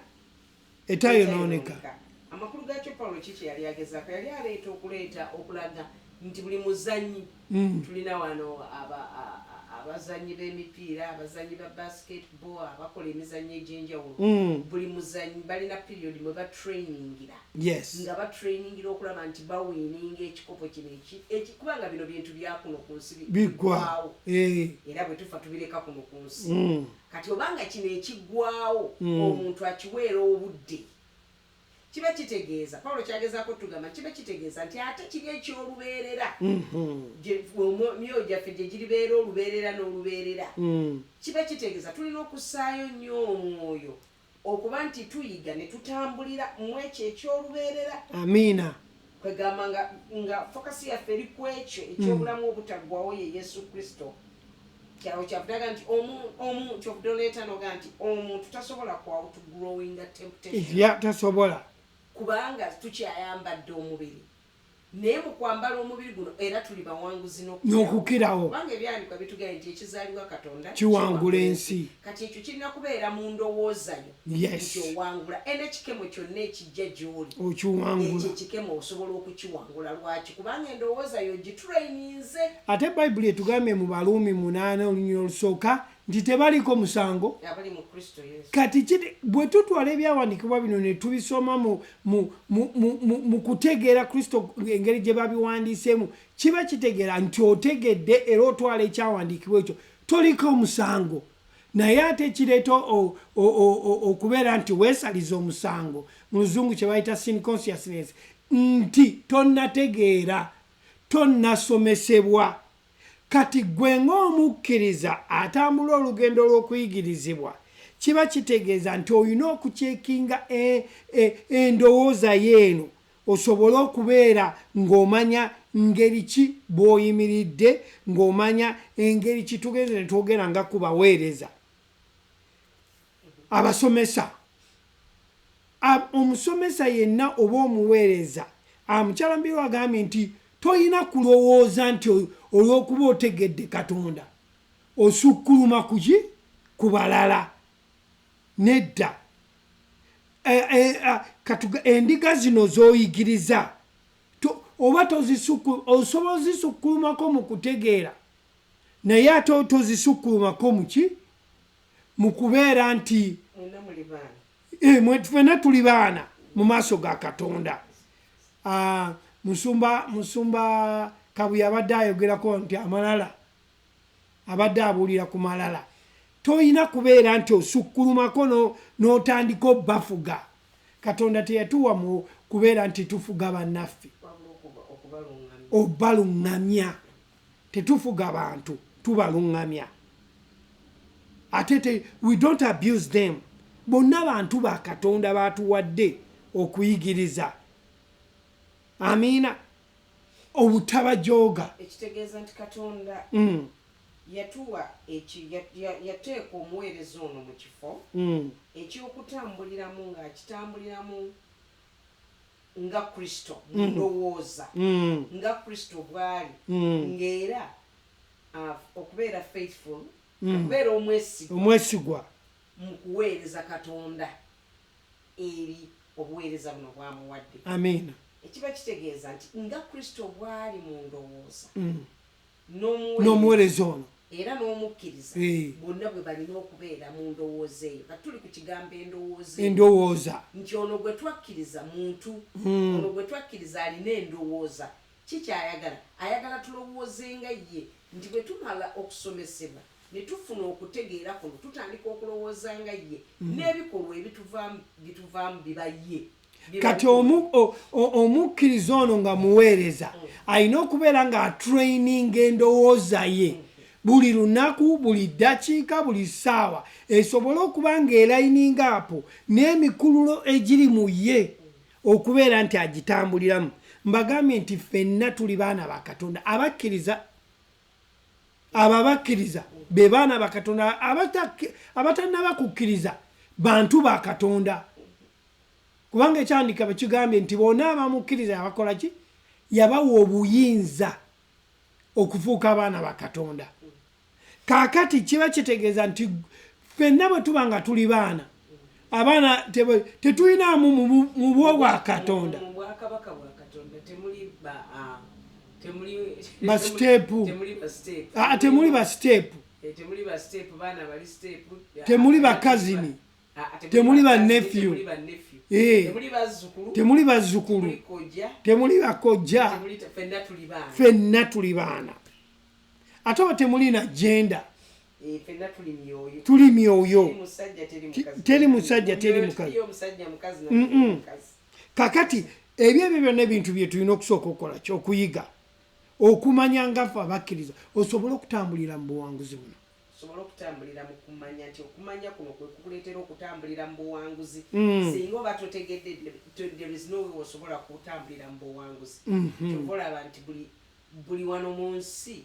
etayonooneka. Amakulu gaakyo Pawulo kiki yali agezaako? Yali aleeta okulaga nti buli muzannyi tulina wano abazannyi b'emipiira, abazannyi ba basketball, abakola emizannyo egy'enjawulo. Buli muzannyi balina period mwe batrayiningira nga batrayiningira okulaba nti bawiininga ekikopo kino kubanga bino bintu byakuno ku nsi biggwawo era bwe tufa tubireka kuno ku nsi. Kati obanga kino ekiggwawo omuntu akiweera obudde, kiba kitegeeza Pawulo kyagezaako tugamba kiba kitegeeza nti ate kiri eky'olubeerera myoyo gyaffe gye giribeera olubeerera n'olubeerera. Kiba kitegeeza tulina okussaayo nnyo omwoyo okuba nti tuyiga ne tutambulira mu ekyo eky'olubeerera. Amiina. Kwegamba nga fokasi yaffe eri ku ekyo eky'obulamu obutaggwawo ye Yesu Kristo. Kyawo kyavuddaga nti kyovudde oleeta noga nti omuntu tasobola outgrowing temptation. Tasobola. Kubanga tukyayambadde omubiri naye mu kwambala omubiri guno era tuli bawanguzi n'okukirawo kubanga ebyandikwa bitugambye nti ekizaalibwa Katonda kiwangula ensi. Kati ekyo kirina kubeera mu ndowooza yo nti owangula era ekikemo kyonna ekijja gy'oli okiwangula. ekyo ekikemo osobola okukiwangula. Lwaki? kubanga endowooza yo gitraininze. Ate Bayibuli etugambye mu Baluumi 8 olunyiriri olusooka nti tebaliko musango. Abali mu Kristo Yesu. Kati bwe tutwala ebyawandiikibwa bino ne tubisoma mu kutegeera Kristo engeri gye babiwandiiseemu, kiba kitegeera nti otegedde era otwala ekyawandiikibwa ekyo toliko musango. Naye ate kireeta okubeera nti weesaliza omusango, mu luzungu kye bayita sin consciousness, nti tonnategeera, tonnasomesebwa. Kati gwe ng'omukkiriza atambula olugendo lw'okuyigirizibwa, kiba kitegeeza nti olina okucekinga endowooza yeeno osobole okubeera ng'omanya ngeri ki bw'oyimiridde, ng'omanya engeri ki tugenze ne twogera nga kubaweereza abasomesa. Omusomesa yenna oba omuweereza, mukyala Mbirwa agambye nti toyina kulowooza nti olw'okuba otegedde Katonda osukkuluma kuki ku balala. Nedda. Endiga zino z'oyigiriza oba osobola ozisukkulumako mu kutegeera, naye ate tozisukkulumako muki mu kubeera nti ffenna tuli baana mu maaso ga Katonda. Musumba Kabuye abadde ayogerako nti amalala, abadde abuulira ku malala. Toyina kubeera nti osukkulumako n'otandika obbafuga. Katonda teyatuwa mu kubeera nti tufuga bannaffe, obbaluŋŋamya. Tetufuga bantu, tubaluŋŋamya. Ate we don't abuse them. Bonna bantu ba Katonda baatuwadde okuyigiriza. Amiina. Obutabajooga. Ekitegeeza nti Katonda yatuwa yateeka omuweereza ono mu kifo eky'okutambuliramu ng'akitambuliramu nga Kristo ndowooza, nga Kristo bw'ali, ng'era okubeera faithful, okubeera omwesigwa mu kuweereza Katonda eri obuweereza buno bw'amuwadde. Amiina. Ekiba kitegeeza nti nga Kristo bw'ali mu ndowooza n'omuweereza ono era n'omukkiriza bonna bwe balina okubeera mu ndowooza eyo. Kati tuli ku kigambo endowooza nti ono gwe twakkiriza muntu, ono gwe twakkiriza alina endowooza. Kikyayagala ayagala tulowooze nga ye, nti bwe tumala okusomesebwa ne tufuna okutegeera kuno tutandika okulowooza nga ye, n'ebikolwa ebituvaamu biba ye. Kati omukkiriza ono nga muweereza alina okubeera nga atraininga endowooza ye buli lunaku, buli ddakiika, buli ssaawa, esobole okuba ng'erayininga apo n'emikululo egiri mu ye okubeera nti agitambuliramu. Mbagambye nti ffenna tuli baana ba Katonda. Abakkiriza, abo abakkiriza be baana ba Katonda. Abatannaba kukkiriza bantu ba Katonda. Kubanga ekyandika bakigambye nti bonna abamukkiriza yabakola ki? Yabawa obuyinza okufuuka abaana ba Katonda. Kaakati kiba kitegeeza nti ffenna bwe tuba nga tuli baana, abaana tetulinamu mu bwo bwa Katonda. Mu bwakabaka bwa Katonda temuli basiteepu. Temuli basiteepu. Temuli bakazini. Temuli bannefyu. Temuli bazzukulu. Temuli bakojja. Ffenna tuli baana. Ate oba temuli na jenda. Tuli myoyo. Teri musajja teri mukazi. Kakati ebyo byonna ebintu bye tulina okusooka okukola ky'okuyiga, okumanya nga ffe abakkiriza osobole okutambulira mu buwanguzi buno. Osobola okutambulira mu kumanya nti okumanya kuno kwe kukuleetera okutambulira mu buwanguzi. Singa oba totegedde, there is no way osobola kutambulira mu buwanguzi. Kyova olaba nti buli wano mu nsi,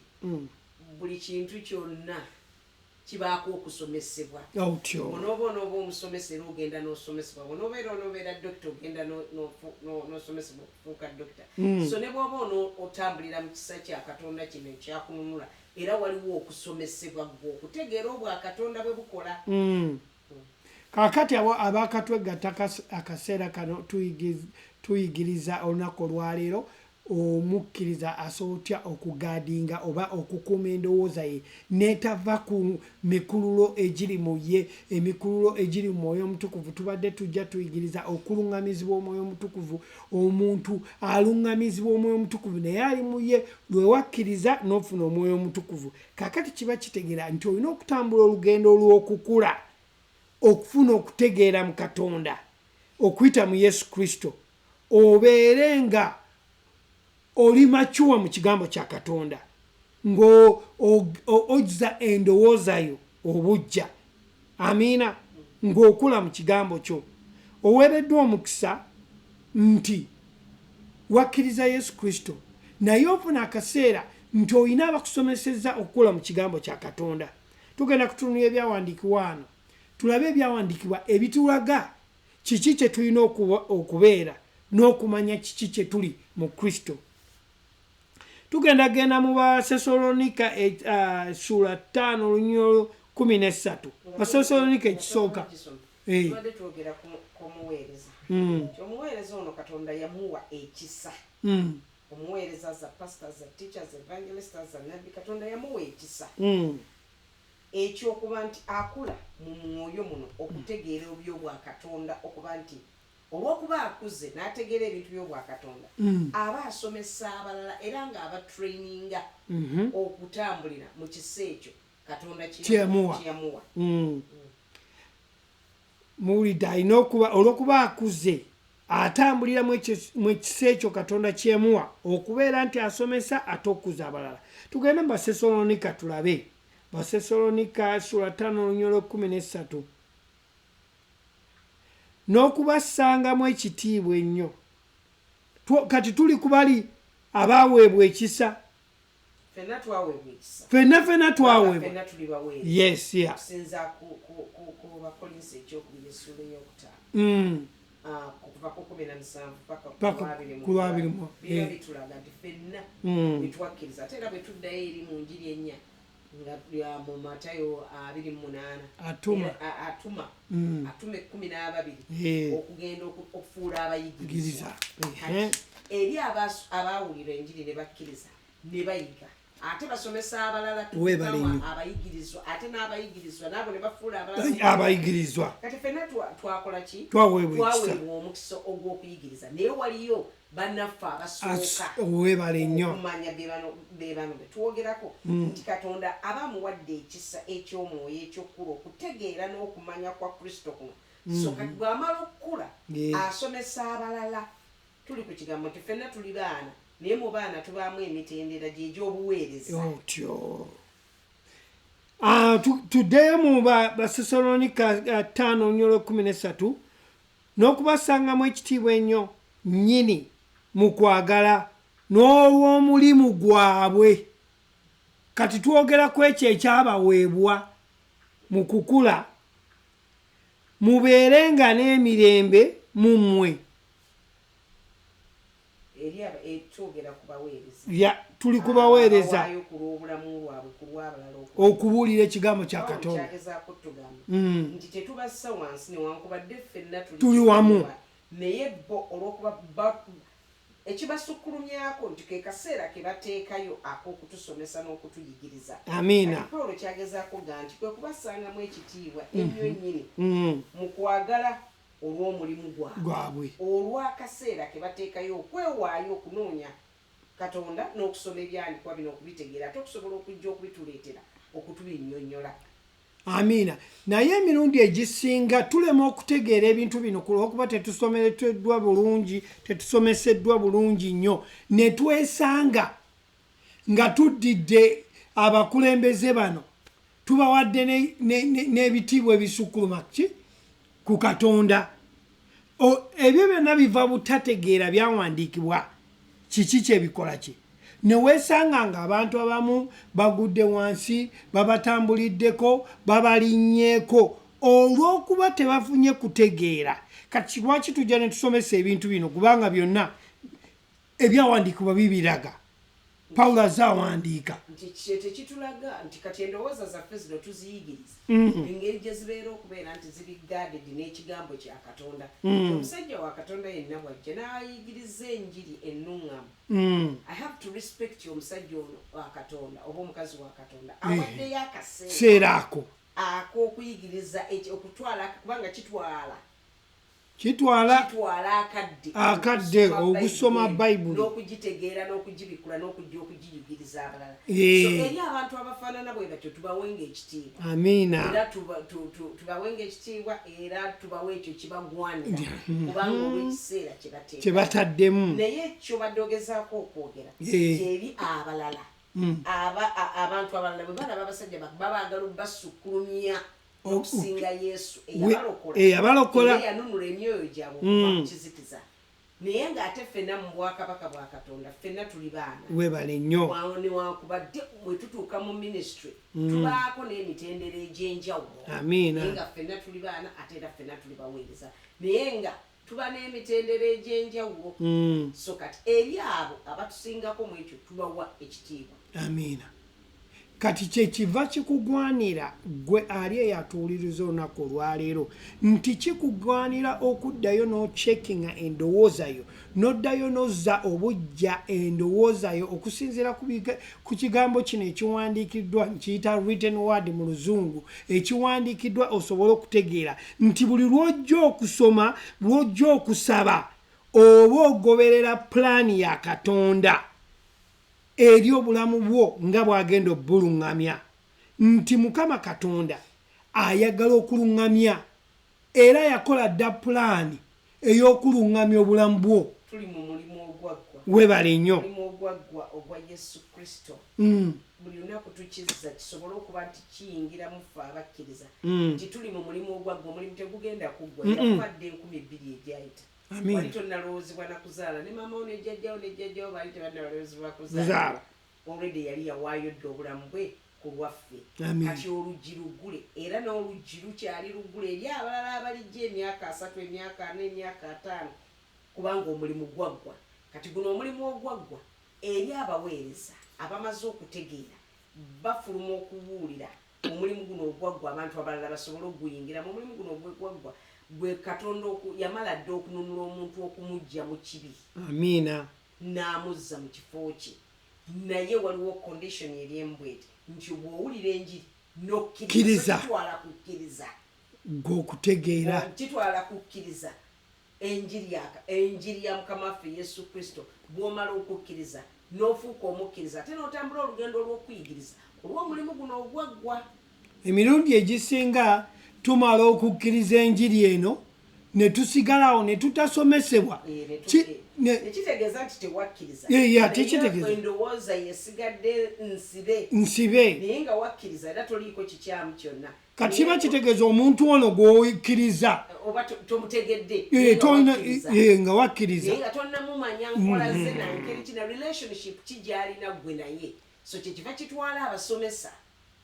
buli kintu kyonna kibaako okusomesebwa onoba omusomesa era ogenda n'osomesebwa onobeera dokita ogenda n'osomesebwa okufuuka dokita so ne bw'oba otambulira mu kisa kya katonda kino ekyakununula era waliwo okusomesebwa gwe okutegeera obwakatonda bwe bukola kaakati abakatwegatta akaseera kano tuyigiriza olunaku olwaleero Omukiliza asootya okugaadinga oba okukuuma endowooza ye netava ku mikululo egiri mu ye emikululo egiri mu mwoyo omutukuvu tubadde tujja tuyigiriza okuluŋŋamizibwa omwoyo omutukuvu omuntu aluŋŋamizibwa omwoyo omutukuvu naye ali mu ye lwe wakkiriza n'ofuna omwoyo omutukuvu kaakati kiba kitegeera nti olina okutambula olugendo olw'okukula okufuna okutegeera mu Katonda okuyita mu Yesu Kristo obeere nga oli machuwa mu kigambo kya Katonda ng'ojja endowooza yo obujja amiina ng'okula mu kigambo kyo oweereddwa omukisa nti wakkiriza Yesu Kristo naye ofuna akaseera nti olina abakusomesezza okukula mu kigambo kya Katonda tugenda kutunula ebyawandiikibwa wano tulabe ebyawandiikibwa ebitulaga kiki kye tulina okubeera n'okumanya kiki kye tuli mu Kristo tugenda genda mu Basesalonika sura 5 olunyolo 13 Basesalonika ekisooka tubadde twogera ku muweereza omuweereza ono Katonda yamuwa ekisa omuweereza za pastors za teachers evangelists za nabbi Katonda yamuwa ekisa ekyokuba nti akula mu mwoyo muno okutegeera ebyobwakatonda okuba nti olw'okuba akuze n'ategeera ebintu by'obwakatonda aba asomesa abalala era ng'aba traininga okutambulira mu kisa ekyo Katonda kyeyamuwa muwulidde alina okuba olw'okuba akuze atambulira mu kisa ekyo Katonda kyeyamuwa okubeera nti asomesa ate okuza abalala tugende mu Basesalonika tulabe Basesalonika sura 5 olunyolo 13 n'okubassangamu ekitiibwa ennyo kati tuli kubali abaaweebwa ekisa ffenna twaweebwa yes yeah kuva ku 17 paka ku 20 era bitulaga nti ffenna bitwakkiriza ate era bwe tuddayo eri mu njiri ennya nga mu Matayo 28 atuma 12 okugenda okufuula abayigiriza eri abaawulira enjiri ne bakkiriza ne bayiga ate basomesa abalala abayigirizwa ate n'abayigirizwa nabo ne bafuula abayigirizwa kati ffenna twakola ki twaweebwa omukisa ogw'okuyigiriza naye waliyo bannaffe abasooka weebale nnyo okumanya be bano betwogerako nti Katonda abamuwadde ekisa eky'omwoyo eky'okkula okutegeera n'okumanya kwa Kristo kuno so kati bw'amala okukula asomesa abalala tuli ku kigambo nti ffenna tuli baana naye mu baana tubaamu emitendera gy'egyobuweereza otyo tuddeyo mu Basesalonika 5 olunyolo 13 n'okubassangamu ekitiibwa ennyo nnyini mu kwagala n'olw'omulimu gwabwe kati twogera ku ekyo ekyabaweebwa mu kukula mubeerenga n'emirembe mu mmwe tuli kubaweereza okubuulira ekigambo kya Katonda nti tetubassa wansi newankubadde ffenna tuli wamu naye bo olw'okuba ekibasukkulumyako nti ke kaseera ke bateekayo ak'okutusomesa n'okutuyigiriza amiina Pawulo kyagezaako ga nti kwe kubassangamu ekitiibwa ennyo nnyini mu kwagala olw'omulimu gwabwe olw'akaseera ke bateekayo okwewaayo okunoonya Katonda n'okusoma ebyandikwa bino okubitegeera ate okusobola okujja okubituleetera okutubinnyonnyola amiina naye emirundi egisinga tulema okutegeera ebintu bino olw'okuba tetusomereddwa bulungi tetusomeseddwa bulungi nnyo ne twesanga nga tuddidde abakulembeze bano tubawadde n'ebitiibwa ebisukkuluma ku Katonda ebyo byonna biva butategeera byawandiikibwa kiki kyebikola ki ne weesanga ng'abantu abamu bagudde wansi babatambuliddeko babalinnyeeko olw'okuba tebafunye kutegeera. Kati lwaki tujja ne tusomesa ebintu bino kubanga byonna ebyawandiikibwa bibiraga Pawulo azaawandiika nti tekitulaga nti kati endowooza zaffe zino tuziyigiriza engeri gye zibeera okubeera nti ziri guarded n'ekigambo kya Katonda. Omusajja wa Katonda yenna bw'ajja n'ayigiriza enjiri ennuŋŋamu. I have to respect omusajja ono wa Katonda oba omukazi wa Katonda awaddeyo akaseera ako ak'okuyigiriza okutwala kubanga kitwala akadde ogusoma Bayibuli n'okugitegeera n'okugibikula n'okujja okugiyigiriza abalala. So eri abantu abafaanana bwe batyo tubawenga ekitiibwa. Amiina. Era tubawenga ekitiibwa era tubawe ekyo kibagwanira kubanga olw'ekiseera kye bataddemu. Naye ekyo badde ogezaako okwogera eri abalala abantu abalala bwe balaba abasajja babaagala obbasukkulumya okusinga Yesu eyabalokola yanunula emyoyo gyabwe okuva mu kizikiza. Naye ng'ate ffenna mu bwakabaka bwa Katonda ffenna tuli baana webale nnyo newankubadde bwe tutuuka mu ministry tubaako n'emitendera egy'enjawulo. Amiina. Naye nga ffenna tuli baana ate era ffenna tuli baweereza naye nga tuba n'emitendera egy'enjawulo. So kati eri abo abatusingako mu ekyo tubawa ekitiibwa. Amiina. Kati kyekiva kikugwanira gwe ali eyatuuliriza olunaku olwaleero nti kikugwanira okuddayo n'ocheckinga endowooza yo n'oddayo n'ozza obujja endowooza yo okusinziira ku kigambo kino ekiwandiikiddwa nkiyita written word mu Luzungu ekiwandiikiddwa osobole okutegeera nti buli lw'ojja okusoma lw'ojja okusaba oba ogoberera pulaani ya Katonda eri obulamu bwo nga bw'agenda obbuluŋŋamya nti Mukama Katonda ayagala okuluŋŋamya era yakola dda pulaani ey'okuluŋŋamya obulamu bwo. Tuli mu mulimu ogwaggwa. Webale nnyo. Mulimu ogwaggwa ogwa Yesu Kristo. Buli lunaku tukizza kisobole okuba nti kiyingira mu ffe abakkiriza nti tuli mu mulimu ogwaggwa. Omulimu tegugenda kuggwa yafadde 2000 egyayita. Wali tonnalowoozebwa na kuzaala ne maama wo nejjajjawo baali tebannalowoozebwa kuzaala already yali yawaayo dda obulamu bwe ku lwaffe. Kati oluggi luggule era n'oluggi lukyali luggule eri abalala abalijja emyaka 3 emyaka 4 emyaka 5 kubanga omulimu gwaggwa. Kati guno omulimu ogwaggwa eri abaweereza abamaze okutegeera bafuluma okubuulira omulimu guno ogwaggwa abantu abalala basobole okuguyingiramu. Omulimu guno ogwaggwa gwe Katonda yamala dda okununula omuntu okumujja mu kibi. Amiina. N'amuzza mu kifo kye. Naye waliwo condition eri embwete nti bw'owulira enjiri n'okkiriza kitwala kukkiriza gw'okutegeera kitwala kukkiriza enjiri ya Mukama waffe Yesu Kristo. Bw'omala okukkiriza n'ofuuka omukkiriza ate n'otambula olugendo olw'okuyigiriza olw'omulimu guno ogwaggwa. Emirundi egisinga tumala okukkiriza enjiri eno ne tusigalawo ne tutasomesebwa ekitegeeza nti tewakkiriza endowooza yesigadde nsibe naye nga wakkiriza era toliiko kikyamu kyonna. Kati kiba kitegeeza omuntu ono gw'okkiriza oba tomutegedde nga wakkiriza naye nga tonnamumanya nkola ze nangeri kina relationship kigyalina gwe naye. So kyekiva kitwala abasomesa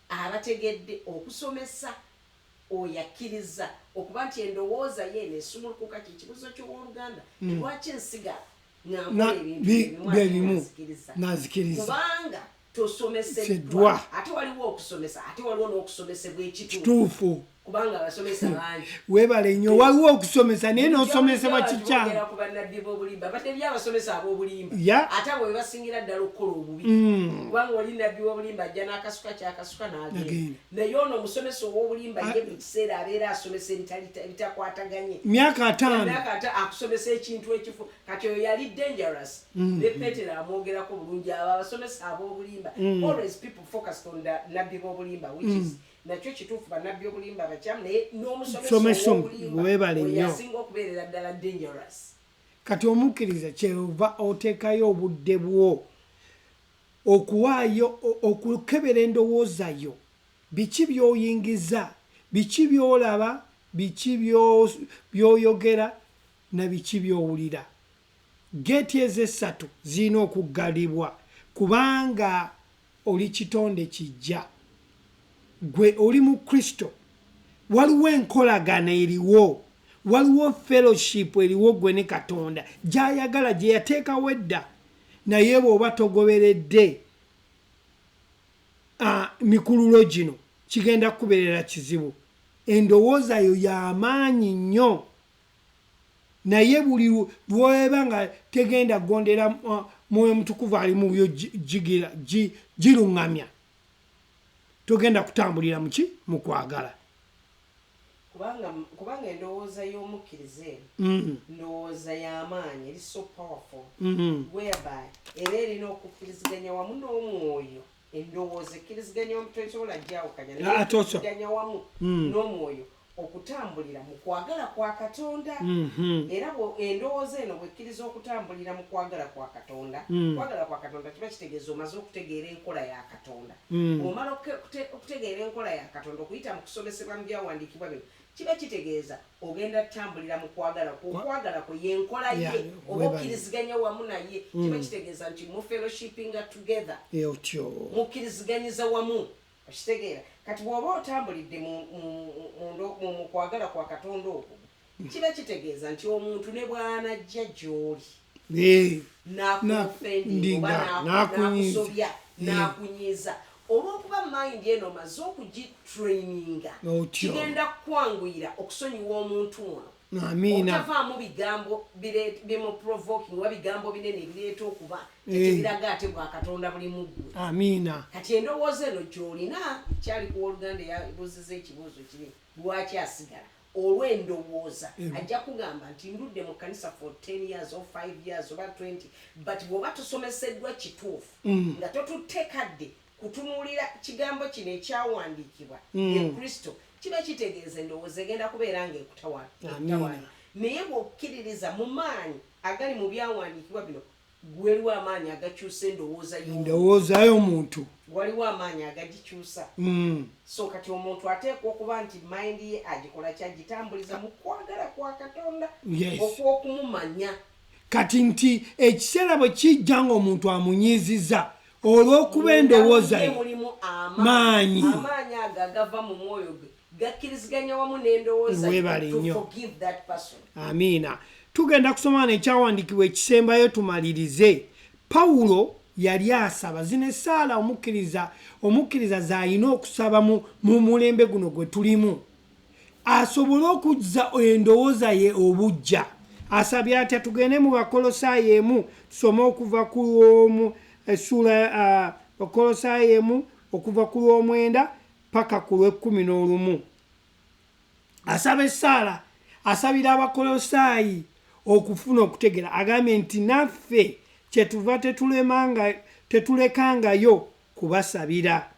abategedde okusomesa oyakkiriza okuba nti endowooza ye nesumulukuka kikibuzo ky'owooluganda lwaki ensigala ngankola ebintu ebimu nazikiriza kubanga tosomeseddwa ate waliwo okusomesa ate waliwo n'okusomesebwa ekituufu kubanga abasomesa bangi. Webale nnyo waliwo okusomesa naye n'osomesebwa kikyamu ku bannabbi b'obulimba batebya abasomesa ab'obulimba ate abo we basingira ddala okukola obubi kubanga oli nabbi w'obulimba ajja n'akasuka kyakasuka n'agenda naye ono omusomesa ow'obulimba ye buli kiseera abeera asomesa ebitakwataganye myaka 5 akusomesa ekintu ekifu. Kati oyo yali dangerous ne Petero amwogerako bulungi abo abasomesa ab'obulimba always people focused on the nabbi b'obulimba which is nakyo kituufu bannabbi obulimba bakyamu naye n'omusomesa oyasinga okubeerera ddala dangerous. Kati omukkiriza kyeva oteekayo obudde bwo okuwaayo okukebera endowooza yo biki by'oyingiza biki by'olaba biki by'oyogera na biki by'owulira. Geeti ezo 3 zirina okuggalibwa kubanga oli kitonde kijja gwe oli mu Kristo waliwo enkolagana eriwo waliwo fellowship eriwo gwe ne Katonda gy'ayagala gye yateekawo edda naye bw'oba togoberedde mikululo gino kigenda kubeerera kizibu. Endowooza yo y'amaanyi nnyo naye buli lweba nga tegenda gondera Mwoyo Mutukuvu ali mu byo giruŋŋamya togenda kutambulira muki mu kwagala kubanga endowooza y'omukkiriza ndowooza y'amaanyi eri so powerful whereby era erina okukkiriziganya wamu n'omwoyo endowooza ekkiriziganya wamu tesobola gyawukanya nayeekkiriziganya wamu n'omwoyo okutambulira mu kwagala kwa Katonda era endowooza eno bwekkiriza okutambulira mu kwagala kwa Katonda kwagala kwa Katonda kiba kitegeeza omaze okutegeera enkola ya Katonda omala okutegeera enkola ya Katonda okuyita mu kusomesebwa mu byawandiikibwa bino kiba kitegeeza ogenda tutambulira mu kwagala kwagala kwe yenkola ye oba okkiriziganya wamu naye kiba kitegeeza nti mu fellowshippinga together mukkiriziganyiza wamu okitegeera kati bw'oba otambulidde mu kwagala kwa Katonda okwo kiba kitegeeza nti omuntu ne bw'anajja gy'oli n'akusobya n'akunyiiza olw'okuba mind eno omaze okugitraininga kigenda kukwanguyira okusonyiwa omuntu ono otavaamu bigambo bimuprovoking wa bigambo binene ebireeta okuba ekibiraga ate bwa Katonda buli muggwe kati endowooza eno gy'olina kyali kuwa Oluganda yabuuziza ekibuuzo kiri lwaki asigala olw'endowooza ajja kugamba nti ndudde mu kanisa for 10 years or 5 years oba 20 but bw'oba tusomeseddwa kituufu nga totutekadde kutunuulira kigambo kino ekyawandiikibwa ye Kristo kiba kitegeeza endowooza egenda kubeera ng'ekutawaana naye bw'okkiririza mu maanyi agali mu byawandiikibwa bino waliwo amaanyi agakyusa endowooza y'omuntu waliwo amaanyi agagikyusa so kati omuntu ateekwa okuba nti mayindi ye agikola kyagitambuliza mu kwagala kwa Katonda okw'okumumanya kati nti ekiseera bwe kijja ng'omuntu amunyiiziza olw'okuba endowooza ye maanyi ago agava mu mwoyo gwe gakkiriziganya wamu n'endowooza to forgive that person. Amiina. Tugenda kusoma n'ekyawandiikibwa ekisembayo tumalirize. Pawulo yali asaba zino essaala omukkiriza z'alina okusaba mu mulembe guno gwe tulimu asobole okuzza endowooza ye obujja. Asabye atya tugende mu Bakolosaayi emu tusome okuva ku essula Bakolosaayi emu okuva ku lw'omwenda paka ku lw'ekumi-n'olumu. Asaba essaala asabira Abakolosaayi okufuna okutegeera agambye nti naffe kyetuva tetulekangayo kubasabira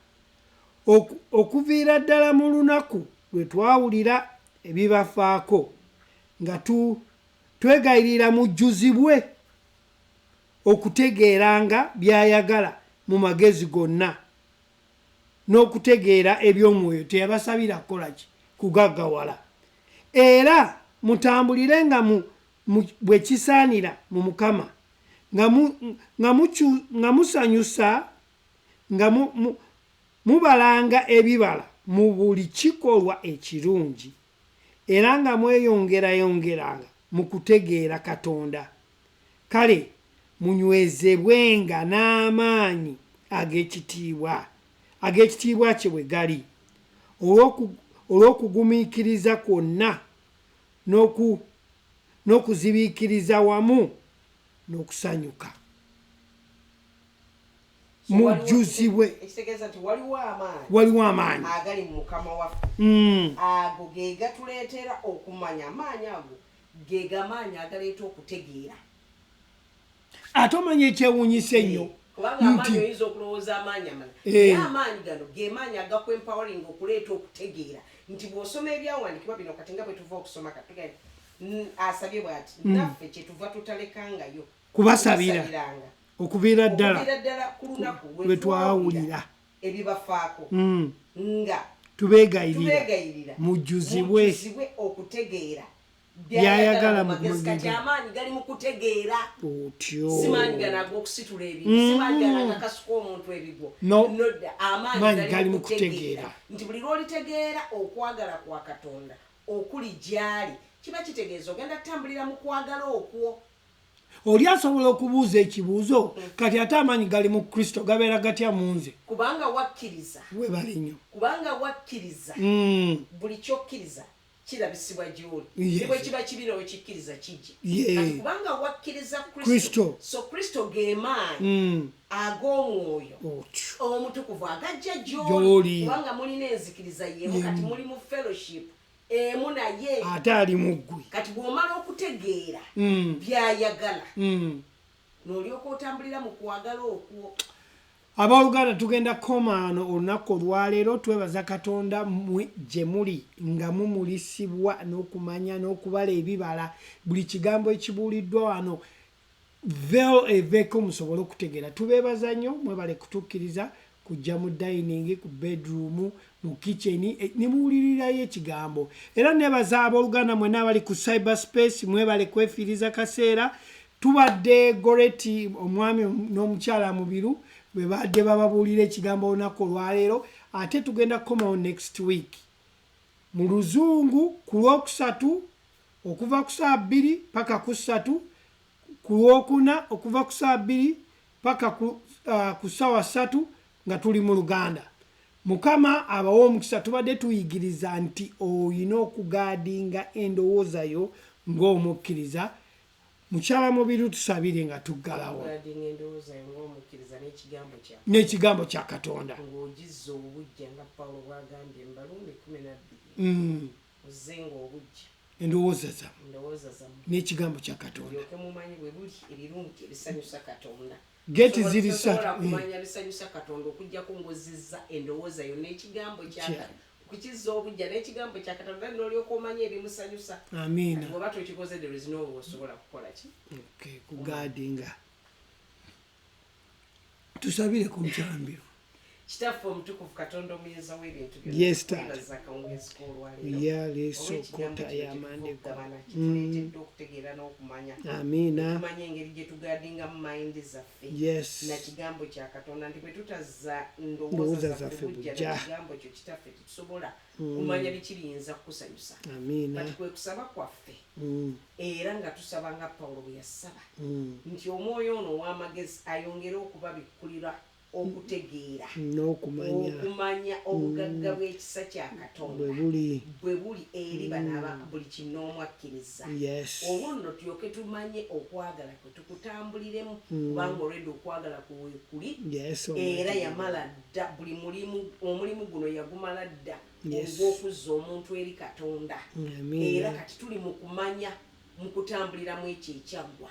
okuviira ddala mu lunaku lwe twawulira ebibafaako nga twegayirira mujjuzibwe okutegeeranga by'ayagala mu magezi gonna n'okutegeera eby'omwoyo teyabasabira kukolaki kugaggawala era mutambulirenga bwe kisaanira mu Mukama nga musanyusa nga mubalanga ebibala mu buli kikolwa ekirungi era nga mweyongerayongeranga mu kutegeera Katonda. Kale munywezebwenga n'amaanyi ag'ekitiibwa kye bwe gali olw'okugumiikiriza kwonna n'okuzibiikiriza wamu n'okusanyuka mujjuzibwe ekitegeeza nti waliwo amaanyi agali mu Mukama waffe ago ge gatuleetera okumanya amaanyi ago ge gamaanyi agaleeta okutegeera ate omanya ekyewuunyisa ennyo kubanga amaanyi oyinza okulowooza amaanyi amala naye amaanyi gano ge maanyi agakwempowering okuleeta okutegeera nti bw'osoma ebyawandiikibwa bino kati nga bwe tuva okusoma katugende asabye bw'ati naffe kyetuva tutalekangayo kubasabiranga okuviira ddala ku lunaku lwe twawulira ebibafaako nga tubeegayirira mujjuzibwe okutegeera byayagala mu magezi kati amaanyi gali mu kutegeera otyo simanyi ganago okusitula ebintu simanyi ganago akasuka omuntu ebigo amaanyi gali mu kutegeera nti buli lw'olitegeera okwagala kwa Katonda okuli gyali kiba kitegeeza ogenda kutambulira mu kwagala okwo. Oli asobola okubuuza ekibuuzo kati ate amaanyi gali mu Kristo gabeera gatya mu nze kubanga wakkiriza webali nnyo kubanga wakkiriza buli kyokkiriza kirabisibwa gy'oli ne bwe kiba kibi n'okikkiriza kijje kati kubanga wakkiriza Kristo so Kristo ge maanyi ag'omwoyo omutukuvu agajja gy'oli kubanga mulina enzikiriza yeemu kati muli mu fellowship emu naye ate ali mu ggwe kati bw'omala okutegeera byayagala n'olyoka otambulira mu kwagala okwo. Abooluganda tugenda komaano olunaku olwaleero twebaza Katonda gye muli nga mumulisibwa n'okumanya n'okubala ebibala buli kigambo ekibuuliddwa wano veil eveeko musobole okutegeera. Tubeebaza nnyo mwebale kutukkiriza kujja mu dining ku bedroom mu kitchen ne muwulirirayo ekigambo era nebaza abooluganda mwenna abali ku cyberspace mwebale kwefiiriza kaseera. Tubadde Goreti omwami n'omukyala mubiru bwe badde bababuulira ekigambo olunaku olwaleero ate tugenda kukomawo next week mu luzungu ku lwokusatu okuva ku saa 2 paka ku 3 ku lwokuna okuva ku saa 2 paka ku saa 3 nga tuli mu Luganda. Mukama abawa omukisa. Tubadde tuyigiriza nti oyina okugaadinga endowooza yo ng'omukkiriza. Mukyala mubiru tusabire nga tuggalawo n'ekigambo kya Katonda ng'ogizza obujja nga Pawulo bw'agambye Mbalume 12 ozenga obujja endowooza zammwe n'ekigambo kya Katonda olyoke mumanyi bwe buli ebirungi ebisanyusa Katonda geti ziri ssatu kumanya bisanyusa Katonda okuggyako ng'ozizza endowooza yo n'ekigambo kya kukiza obujja n'ekigambo kya Katonda n'olyoka omanya ebimusanyusa. Amiina. Bw'oba tokikoze there is no way osobola kukola ki kugaadinga. Tusabire ku mukyambiro. Kitaffe omutukuvu Katonda omuyinza w'ebintu byonna akawungezi k'olwaleero yaleesokota y'amande kituleetedde okutegeera n'okumanya tumanye engeri gye tugaadinga mu mayindi zaffe na kigambo kya Katonda nti bwe tutazza ndowooza zaffe bujja na kigambo kyo kitaffe tetusobola kumanya biki biyinza kukusanyusa kati kwe kusaba kwaffe era nga tusaba nga Pawulo bwe yasaba nti omwoyo ono ow'amagezi ayongere okubabikkulira okutegeera okumanya obugagga bw'ekisa kya Katonda bwe buli eri bano buli kinoomu akkiriza olwo nno tulyoke tumanye okwagala kwe tukutambuliremu kubanga olwedde okwagala kwe kuli era yamala dda buli omulimu guno yagumala dda ogw'okuzza omuntu eri Katonda era kati tuli mu kumanya mu kutambuliramu ekyo ekyaggwa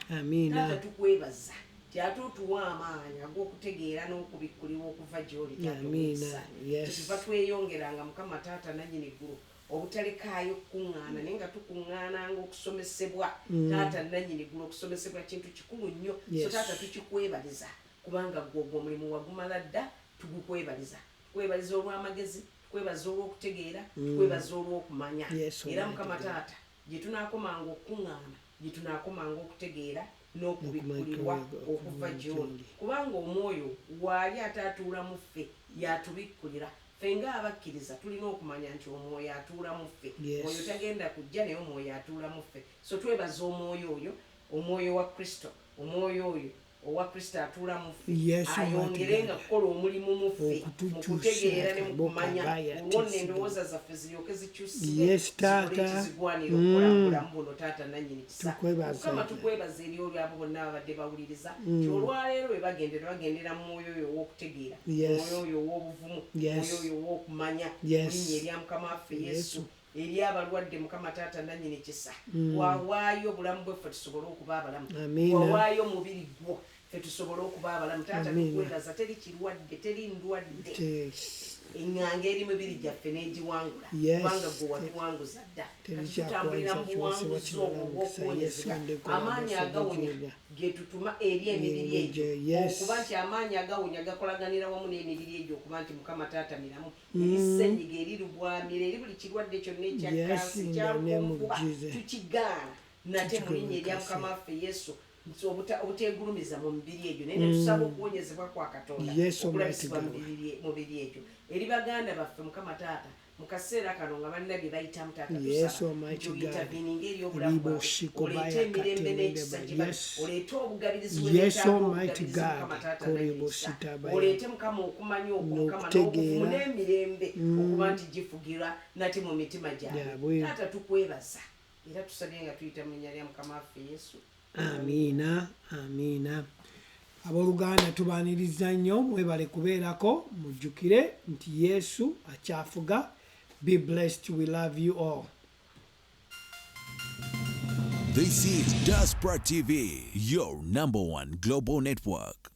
taata tukwebaza ate otuwa amaanyi ag'okutegeera n'okubikkulirwa okuva gy'oli tetuva tweyongeranga Mukama taata nannyini ggulu obutalekaayo kukuŋŋaana naye nga tukuŋŋaananga okusomesebwa taata nannyini ggulu okusomesebwa kintu kikulu nnyo so taata tukikwebaliza kubanga gwogwo omulimu wagumala dda tugukwebaliza tukwebaliza olw'amagezi tukwebaza olw'okutegeera tukwebaza olw'okumanya era Mukama taata gye tunaakomanga okukuŋŋaana gye tunaakomanga okutegeera n'okubikkulirwa okuva gy'oli kubanga omwoyo waali ataatuula mu ffe yatubikkulira ffe ng'abakkiriza tulina okumanya nti omwoyo atuula mu ffe omwoyo tagenda kujja naye omwoyo atuula mu ffe so twebaza omwoyo oyo omwoyo wa Kristo omwoyo oyo owa Kristo atuula mu ffe ayongere nga kukola omulimu mu ffe mu kutegeera ne mu kumanya olwo nno endowooza zaffe ziryoke zikyusire zikole ekizigwanira okukulambulamu buno taata nannyini kisa Mukama tukwebaza eri oli abo bonna ababadde bawuliriza nti olwaleero we bagendera mu mwoyo oyo ow'okutegeera omwoyo oyo ow'obuvumu omwoyo oyo ow'okumanya linnya erya Mukama waffe Yesu eri abalwadde Mukama taata nannyini kisa wawaayo obulamu bweffe tusobole okuba abalamu wawaayo omubiri gwo ffe tusobole okuba abalamu taata tukwebaza teri kirwadde teri ndwadde eŋŋanga eri mibiri gyaffe n'egiwangula kubanga gwe watuwanguza dda tutambulira mu buwanguzi obwo obw'okuwonyezebwa amaanyi agawonya getutuma eri emibiri egyo okuba nti amaanyi agawonya gakolaganira wamu n'emibiri egyo okuba nti mukama taata miramu eri ssenyiga eri lubwamira eri buli kirwadde kyonna ekyakansi kyalukunkuba tukigaana nate mu linnya erya mukama waffe yesu obutegulumiza mu mibiri egyo naye netusaba okuwonyezebwa kwa katonda okulabisibwa mu mibiri egyo eri baganda baffe mukama taata mu kaseera kano nga balina bye bayitamu taata tusaba eri obulamu bwabwe oleete emirembe n'ekisa oleete obugabirizi mukama taata n'ekisa oleete mukama okumanya okwo mukama n'obuvumu n'emirembe okuba nti gifugirwa nate mu mitima gyabwe taata tukwebaza era tusabye nga tuyita mu linnya lya mukama waffe yesu. Amiina, amiina. Abooluganda tubaaniriza nnyo mwebale kubeerako mujjukire nti Yesu akyafuga. Be blessed. We love you all. This is Diaspora TV, your #1 global network.